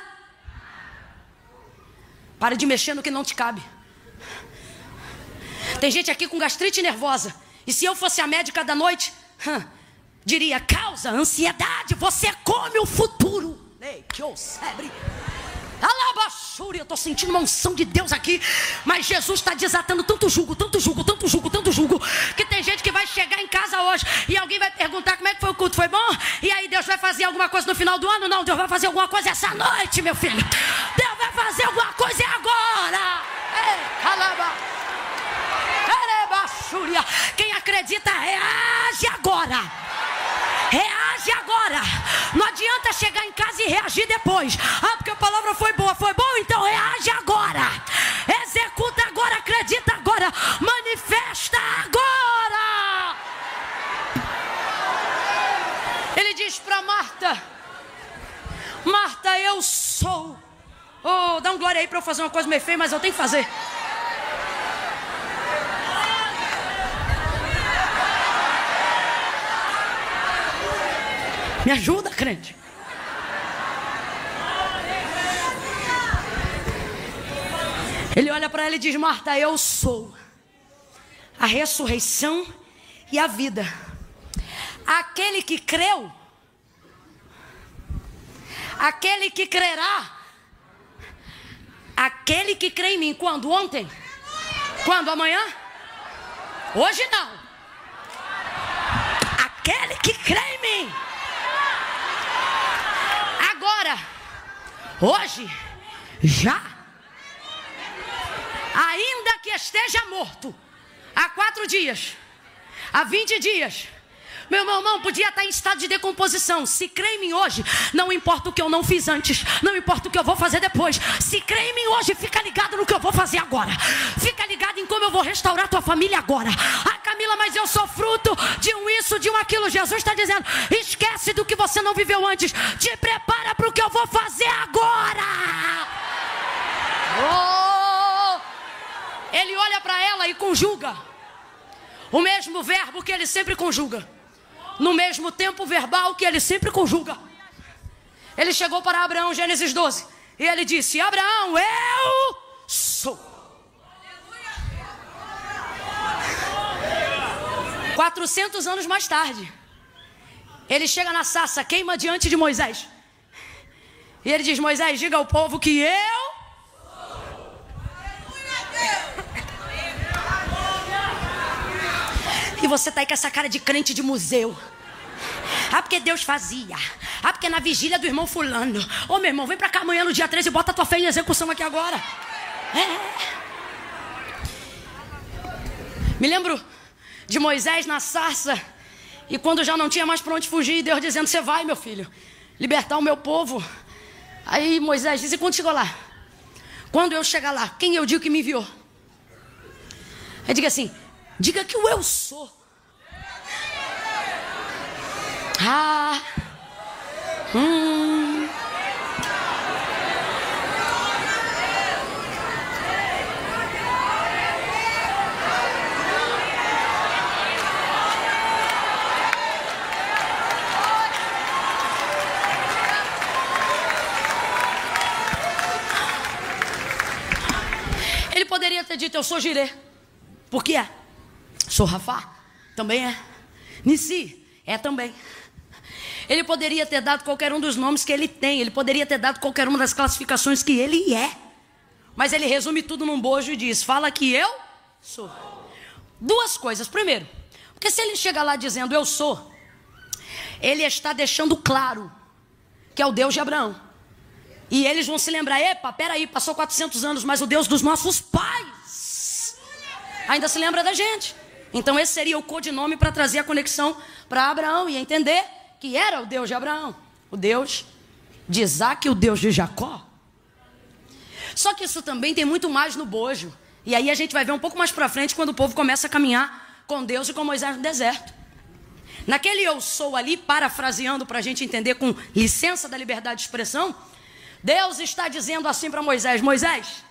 Pare de mexer no que não te cabe. Tem gente aqui com gastrite nervosa, e se eu fosse a médica da noite, diria: causa ansiedade, você come o futuro. Ei, que oucebre. Alabaxúria, eu estou sentindo uma unção de Deus aqui. Mas Jesus está desatando tanto jugo, tanto jugo, tanto jugo, tanto jugo, que tem gente que vai chegar em casa hoje e alguém vai perguntar como é que foi o culto, foi bom? E aí Deus vai fazer alguma coisa no final do ano? Não, Deus vai fazer alguma coisa essa noite, meu filho. Deus vai fazer alguma coisa agora. Ei, alabaxúria. Quem acredita reage agora. evita chegar em casa e reagir depois. Ah, porque a palavra foi boa, então reage agora. Executa agora, acredita agora, manifesta agora. Ele diz para Marta: Marta, eu sou. Oh, dá um glória aí para eu fazer uma coisa meio feia, mas eu tenho que fazer. Me ajuda, crente. Ele olha para ela e diz: Marta, eu sou a ressurreição e a vida. Aquele que creu, aquele que crerá, aquele que crê em mim. Quando? Ontem? Quando? Amanhã? Hoje não. Aquele que crê em mim. Agora. Hoje. Já. Ainda que esteja morto. Há 4 dias. Há 20 dias. Meu irmão podia estar em estado de decomposição. Se crê em mim hoje, não importa o que eu não fiz antes, não importa o que eu vou fazer depois. Se crê em mim hoje, fica ligado no que eu vou fazer agora. Fica ligado em como eu vou restaurar tua família agora. Ah, Camila, mas eu sou fruto de um isso, de um aquilo. Jesus está dizendo: esquece do que você não viveu antes. Te prepara para o que eu vou fazer agora. Oh! Ele olha para ela e conjuga o mesmo verbo que ele sempre conjuga, no mesmo tempo verbal que ele sempre conjuga. Ele chegou para Abraão, Gênesis 12, e ele disse: Abraão, eu sou. 400 anos mais tarde, ele chega na sarça, queima diante de Moisés, e ele diz: Moisés, diga ao povo que eu sou. E você está aí com essa cara de crente de museu. Ah, porque Deus fazia. Ah, porque na vigília do irmão fulano. Ô, meu irmão, vem pra cá amanhã no dia 13 e bota a tua fé em execução aqui agora. Me lembro de Moisés na sarça, e quando já não tinha mais para onde fugir, Deus dizendo: você vai, meu filho, libertar o meu povo. Aí Moisés disse: e quando chegou lá? Quando eu chegar lá, quem eu digo que me enviou? Aí diga assim: diga que o eu sou. Ah. Ele poderia ter dito: eu sou Jirê. Por que é? Sou Rafá? Também é. Nissi? É também. Ele poderia ter dado qualquer um dos nomes que ele tem. Ele poderia ter dado qualquer uma das classificações que ele é. Mas ele resume tudo num bojo e diz: fala que eu sou. 2 coisas. Primeiro, porque se ele chega lá dizendo eu sou, ele está deixando claro que é o Deus de Abraão. E eles vão se lembrar: epa, peraí, passou 400 anos, mas o Deus dos nossos pais ainda se lembra da gente. Então esse seria o codinome para trazer a conexão para Abraão e entender que era o Deus de Abraão, o Deus de Isaac e o Deus de Jacó. Só que isso também tem muito mais no bojo. E aí a gente vai ver um pouco mais para frente, quando o povo começa a caminhar com Deus e com Moisés no deserto. Naquele eu sou ali, parafraseando para a gente entender com licença da liberdade de expressão, Deus está dizendo assim para Moisés: Moisés,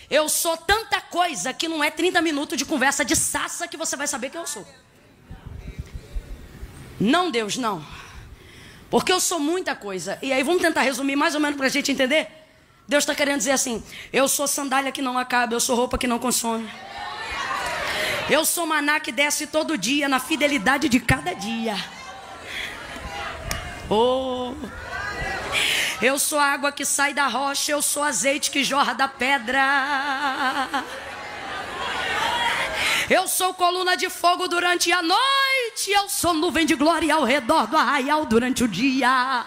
eu sou tanta coisa que não é 30 minutos de conversa de sassa que você vai saber que eu sou. Não, Deus, não. Porque eu sou muita coisa. E aí vamos tentar resumir mais ou menos para a gente entender. Deus está querendo dizer assim: eu sou sandália que não acaba, eu sou roupa que não consome. Eu sou maná que desce todo dia, na fidelidade de cada dia. Oh, eu sou água que sai da rocha, eu sou azeite que jorra da pedra. Eu sou coluna de fogo durante a noite, eu sou nuvem de glória ao redor do arraial durante o dia.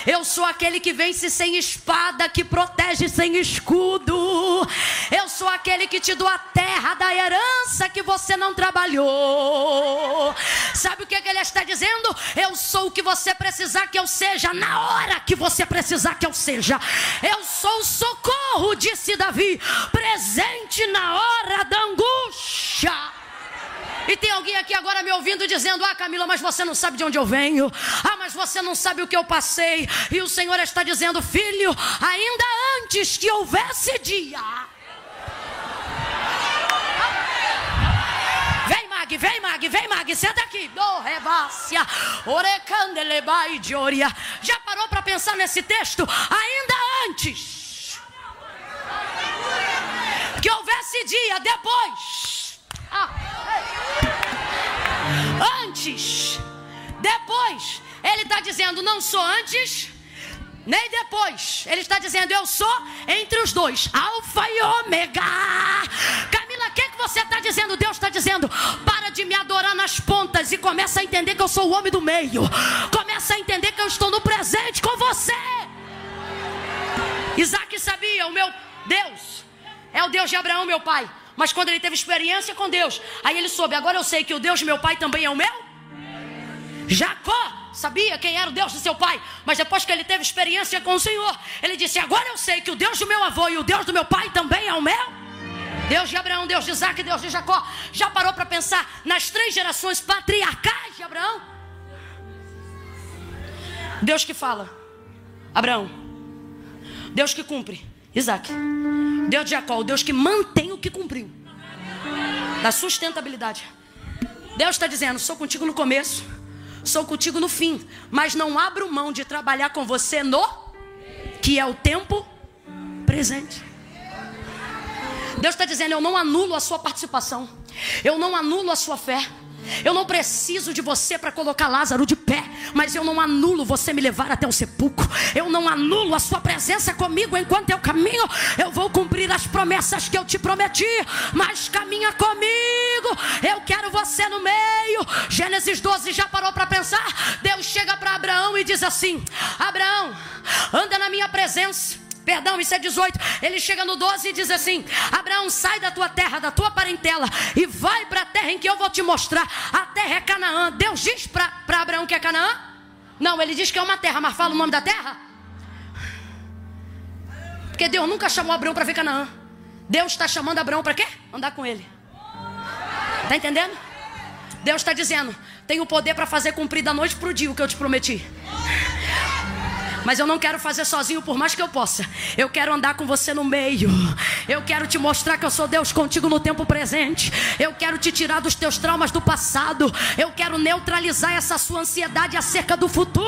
Eu sou aquele que vence sem espada, que protege sem escudo. Eu sou aquele que te dou a terra da herança que você não trabalhou. Sabe o que ele está dizendo? Eu sou o que você precisar que eu seja, na hora que você precisar que eu seja. Eu sou o socorro, disse Davi, presente na hora da angústia. E tem alguém aqui agora me ouvindo dizendo: ah, Camila, mas você não sabe de onde eu venho. Ah, mas você não sabe o que eu passei. E o Senhor está dizendo: filho, ainda antes que houvesse dia. Vem Mag, senta aqui. Já parou para pensar nesse texto? Ainda antes que houvesse dia, depois. Antes, depois. Ele está dizendo: não sou antes nem depois. Ele está dizendo: eu sou entre os dois, alfa e ômega. Camila, o que você está dizendo? Deus está dizendo: para de me adorar nas pontas e começa a entender que eu sou o homem do meio. Começa a entender que eu estou no presente com você. Isaac sabia: o meu Deus é o Deus de Abraão, meu pai. Mas quando ele teve experiência com Deus, aí ele soube: agora eu sei que o Deus de meu pai também é o meu. Jacó sabia quem era o Deus de seu pai, mas depois que ele teve experiência com o Senhor, ele disse: agora eu sei que o Deus do meu avô e o Deus do meu pai também é o meu. Deus de Abraão, Deus de Isaac, Deus de Jacó. Já parou para pensar nas 3 gerações patriarcais de Abraão? Deus que fala, Abraão. Deus que cumpre, Isaac. Deus de Jacó, o Deus que mantém o que cumpriu, da sustentabilidade. Deus está dizendo: sou contigo no começo, sou contigo no fim, mas não abro mão de trabalhar com você no que é o tempo presente. Deus está dizendo: eu não anulo a sua participação, eu não anulo a sua fé. Eu não preciso de você para colocar Lázaro de pé, mas eu não anulo você me levar até o sepulcro. Eu não anulo a sua presença comigo enquanto eu caminho. Eu vou cumprir as promessas que eu te prometi, mas caminha comigo. Eu quero você no meio. Gênesis 12, já parou para pensar? Deus chega para Abraão e diz assim: Abraão, anda na minha presença. Perdão, isso é 18. Ele chega no 12 e diz assim: Abraão, sai da tua terra, da tua parentela, e vai para a terra em que eu vou te mostrar. A terra é Canaã. Deus diz para Abraão que é Canaã? Não, ele diz que é uma terra, mas fala o nome da terra? Porque Deus nunca chamou Abraão para ver Canaã. Deus está chamando Abraão para quê? Andar com ele. Está entendendo? Deus está dizendo: tenho poder para fazer cumprir da noite para o dia o que eu te prometi. Mas eu não quero fazer sozinho, por mais que eu possa. Eu quero andar com você no meio. Eu quero te mostrar que eu sou Deus contigo no tempo presente. Eu quero te tirar dos teus traumas do passado. Eu quero neutralizar essa sua ansiedade acerca do futuro.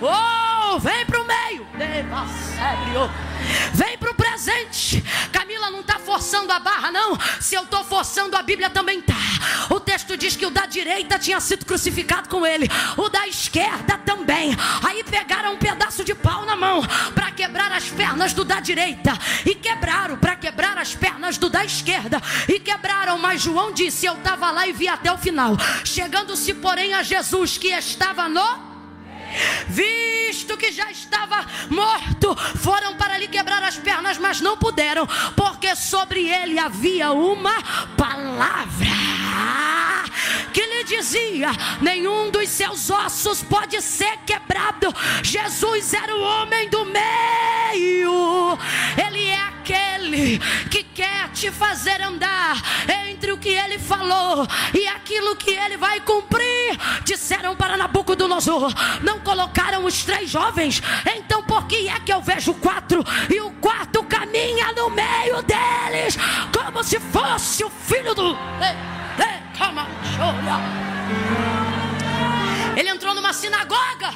Oh, vem pro meio. Vem pro presente. Camila não está forçando a barra, não. Se eu estou forçando, a Bíblia também está. O texto diz que o da direita tinha sido crucificado com ele, o da esquerda também. Aí pegaram um pedaço de pau na mão para quebrar as pernas do da direita, e quebraram para quebrar as pernas do da esquerda, e quebraram. Mas João disse: eu estava lá e vi até o final. Chegando-se porém a Jesus, que estava no... visto que já estava morto, foram para lhe quebrar as pernas, mas não puderam, porque sobre ele havia uma palavra que lhe dizia: nenhum dos seus ossos pode ser quebrado. Jesus era o homem do meio. Ele é aquele que quer te fazer andar entre o que ele falou e aquilo que ele vai cumprir. Disseram para Nabucodonosor: não colocaram os 3 jovens? Então por que é que eu vejo 4 e o 4 caminha no meio deles como se fosse o filho do... Ele entrou numa sinagoga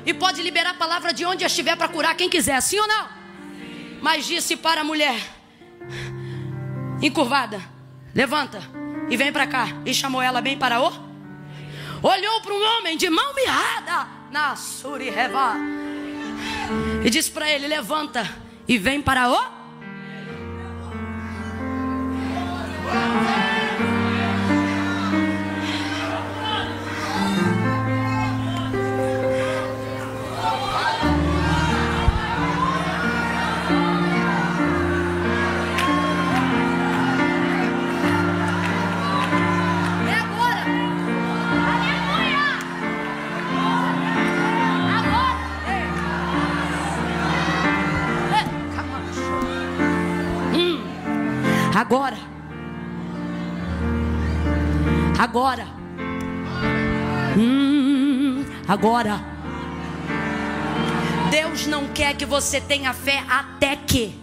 e pode liberar a palavra de onde estiver para curar quem quiser, sim ou não? Mas disse para a mulher encurvada: levanta e vem para cá. E chamou ela bem para o... olhou para um homem de mão mirrada na Suriheva e disse para ele: levanta e vem para o... Agora. Agora. Agora. Deus não quer que você tenha fé até que.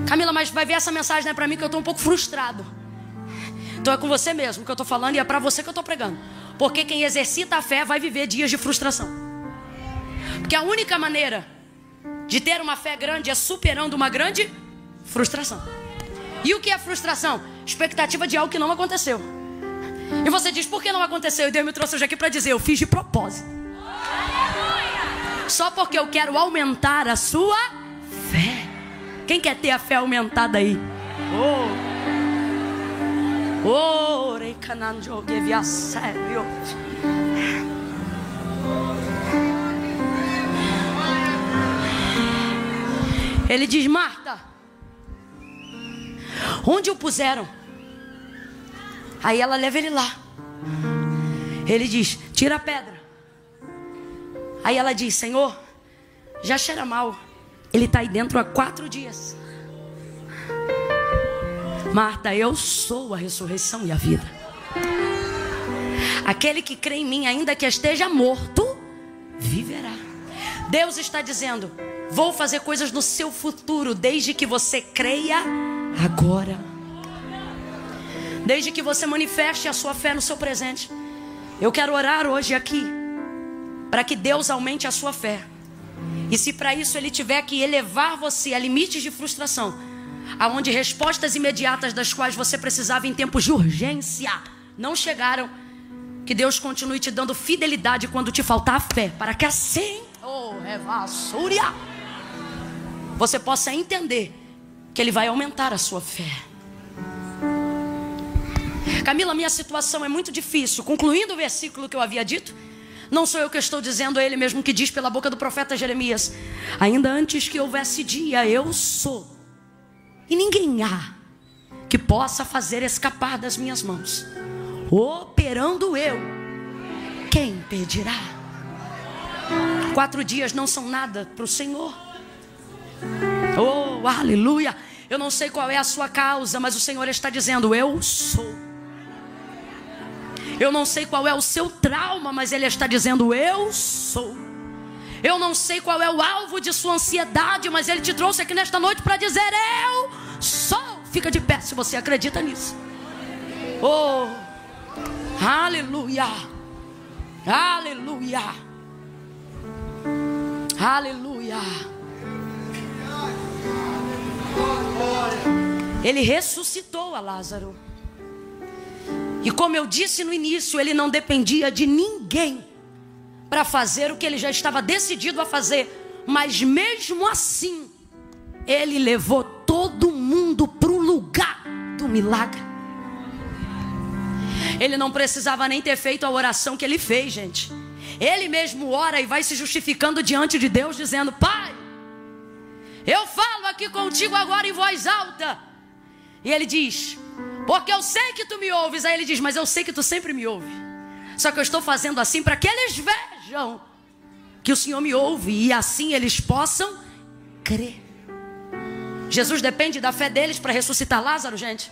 Camila, mas vai ver essa mensagem, não é para mim, que eu estou um pouco frustrado. Então é com você mesmo que eu estou falando e é para você que eu estou pregando. Porque quem exercita a fé vai viver dias de frustração. Porque a única maneira de ter uma fé grande é superando uma grande frustração. E o que é frustração? Expectativa de algo que não aconteceu. E você diz, por que não aconteceu? E Deus me trouxe hoje aqui para dizer, eu fiz de propósito. Só porque eu quero aumentar a sua fé. Quem quer ter a fé aumentada aí? Ele diz, Marta, onde o puseram? Aí ela leva ele lá. Ele diz, tira a pedra. Aí ela diz, Senhor, já cheira mal. Ele está aí dentro há 4 dias. Marta, eu sou a ressurreição e a vida. Aquele que crê em mim, ainda que esteja morto, viverá. Deus está dizendo, vou fazer coisas no seu futuro, desde que você creia agora. Desde que você manifeste a sua fé no seu presente. Eu quero orar hoje aqui para que Deus aumente a sua fé. E se para isso Ele tiver que elevar você a limites de frustração, aonde respostas imediatas das quais você precisava em tempos de urgência não chegaram, que Deus continue te dando fidelidade quando te faltar a fé, para que assim, você possa entender que Ele vai aumentar a sua fé. Camila, minha situação é muito difícil. Concluindo o versículo que eu havia dito, não sou eu que estou dizendo, é Ele mesmo que diz pela boca do profeta Jeremias, ainda antes que houvesse dia, eu sou, e ninguém há que possa fazer escapar das minhas mãos. Operando eu, quem impedirá? 4 dias não são nada para o Senhor. Oh, aleluia. Eu não sei qual é a sua causa, mas o Senhor está dizendo, eu sou. Eu não sei qual é o seu trauma, mas Ele está dizendo, eu sou. Eu não sei qual é o alvo de sua ansiedade, mas Ele te trouxe aqui nesta noite para dizer, eu sou. Fica de pé se você acredita nisso. Oh, aleluia. Aleluia. Aleluia. Ele ressuscitou a Lázaro. E como eu disse no início, Ele não dependia de ninguém para fazer o que Ele já estava decidido a fazer. Mas mesmo assim, Ele levou todo mundo para o lugar do milagre. Ele não precisava nem ter feito a oração que Ele fez, gente. Ele mesmo ora e vai se justificando diante de Deus, dizendo, Pai, eu falo aqui contigo agora em voz alta. E Ele diz, porque eu sei que tu me ouves. Aí Ele diz, mas eu sei que tu sempre me ouve. Só que eu estou fazendo assim para que eles vejam que o Senhor me ouve, e assim eles possam crer. Jesus depende da fé deles para ressuscitar Lázaro, gente?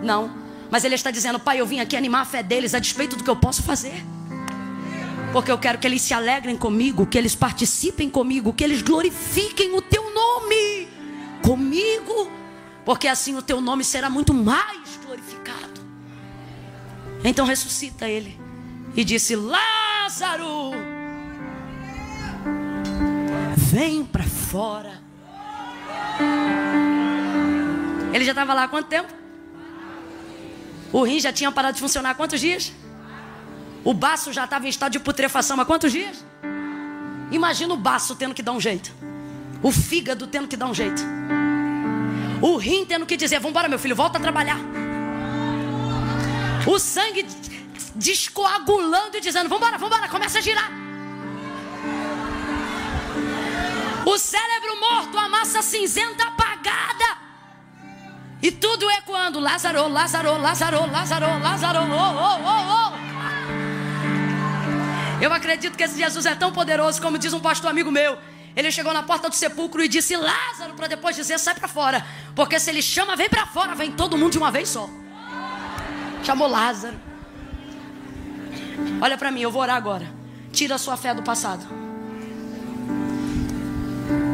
Não. Mas Ele está dizendo, Pai, eu vim aqui animar a fé deles a despeito do que eu posso fazer. Porque eu quero que eles se alegrem comigo, que eles participem comigo, que eles glorifiquem o teu nome comigo, porque assim o teu nome será muito mais glorificado. Então ressuscita ele e disse, Lázaro, vem para fora. Ele já estava lá há quanto tempo? O rim já tinha parado de funcionar há quantos dias? O baço já estava em estado de putrefação há quantos dias? Imagina o baço tendo que dar um jeito, o fígado tendo que dar um jeito, o rim tendo que dizer, vamos embora meu filho, volta a trabalhar. O sangue descoagulando e dizendo, vamos embora, começa a girar. O cérebro morto, a massa cinzenta apagada, e tudo ecoando, Lázaro, Lázaro, Lázaro, Lázaro, Lázaro, oh. Eu acredito que esse Jesus é tão poderoso, como diz um pastor amigo meu, Ele chegou na porta do sepulcro e disse Lázaro, para depois dizer sai para fora. Porque se ele chama, vem para fora, vem todo mundo de uma vez só. Chamou Lázaro. Olha para mim, eu vou orar agora. Tira a sua fé do passado.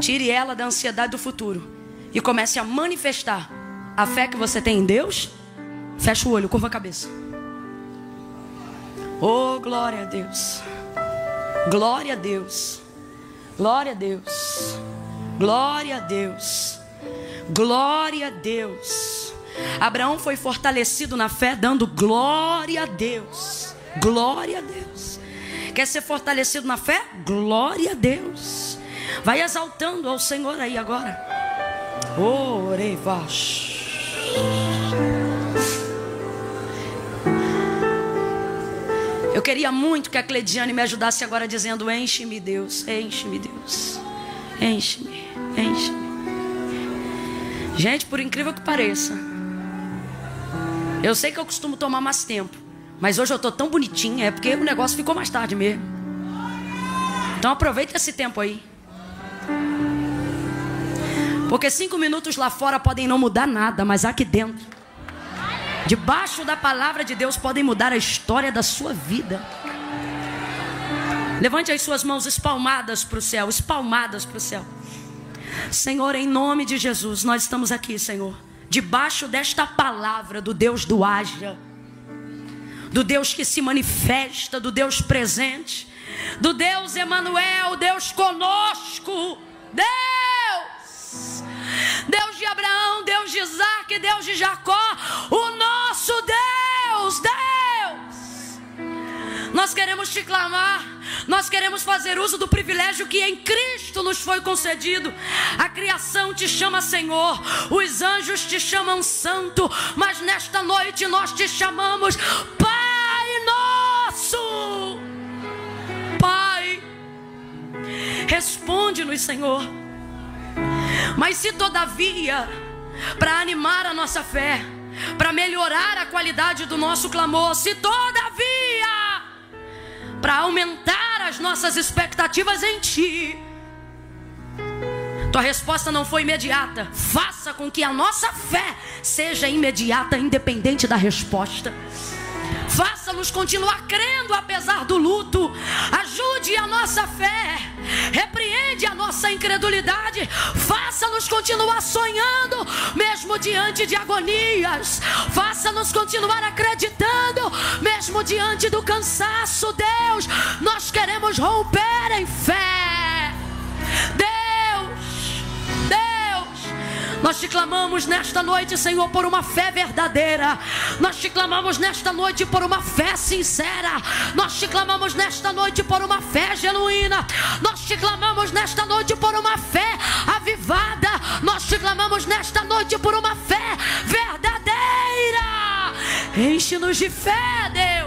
Tire ela da ansiedade do futuro. E comece a manifestar a fé que você tem em Deus. Fecha o olho, curva a cabeça. Oh, glória a Deus. Glória a Deus. Glória a Deus. Glória a Deus. Glória a Deus. Abraão foi fortalecido na fé dando glória a Deus. Glória a Deus. Quer ser fortalecido na fé? Glória a Deus. Vai exaltando ao Senhor aí agora. Orevash. Eu queria muito que a Cleidiane me ajudasse agora dizendo enche-me Deus, enche-me Deus, enche-me, enche-me. Gente, por incrível que pareça, eu sei que eu costumo tomar mais tempo, mas hoje eu estou tão bonitinha, é porque o negócio ficou mais tarde mesmo. Então aproveita esse tempo aí. Porque 5 minutos lá fora podem não mudar nada, mas aqui dentro, debaixo da palavra de Deus, podem mudar a história da sua vida. Levante as suas mãos espalmadas para o céu, espalmadas para o céu. Senhor, em nome de Jesus, nós estamos aqui, Senhor, debaixo desta palavra do Deus do haja, do Deus que se manifesta, do Deus presente, do Deus Emanuel, Deus conosco, Deus de Abraão, Deus de Isaac, Deus de Jacó, o nosso Deus, nós queremos te clamar, nós queremos fazer uso do privilégio que em Cristo nos foi concedido. A criação te chama Senhor, os anjos te chamam Santo, mas nesta noite nós te chamamos Pai Nosso. Pai, responde-nos, Senhor. Mas se todavia, para animar a nossa fé, para melhorar a qualidade do nosso clamor, se todavia, para aumentar as nossas expectativas em Ti, tua resposta não foi imediata, faça com que a nossa fé seja imediata, independente da resposta. Faça-nos continuar crendo apesar do luto. Ajude a nossa fé. Repreende a nossa incredulidade. Faça-nos continuar sonhando mesmo diante de agonias. Faça-nos continuar acreditando mesmo diante do cansaço. Deus, nós queremos romper em fé. Deus, nós te clamamos nesta noite, Senhor, por uma fé verdadeira. Nós te clamamos nesta noite por uma fé sincera. Nós te clamamos nesta noite por uma fé genuína. Nós te clamamos nesta noite por uma fé avivada. Nós te clamamos nesta noite por uma fé verdadeira. Enche-nos de fé, Deus.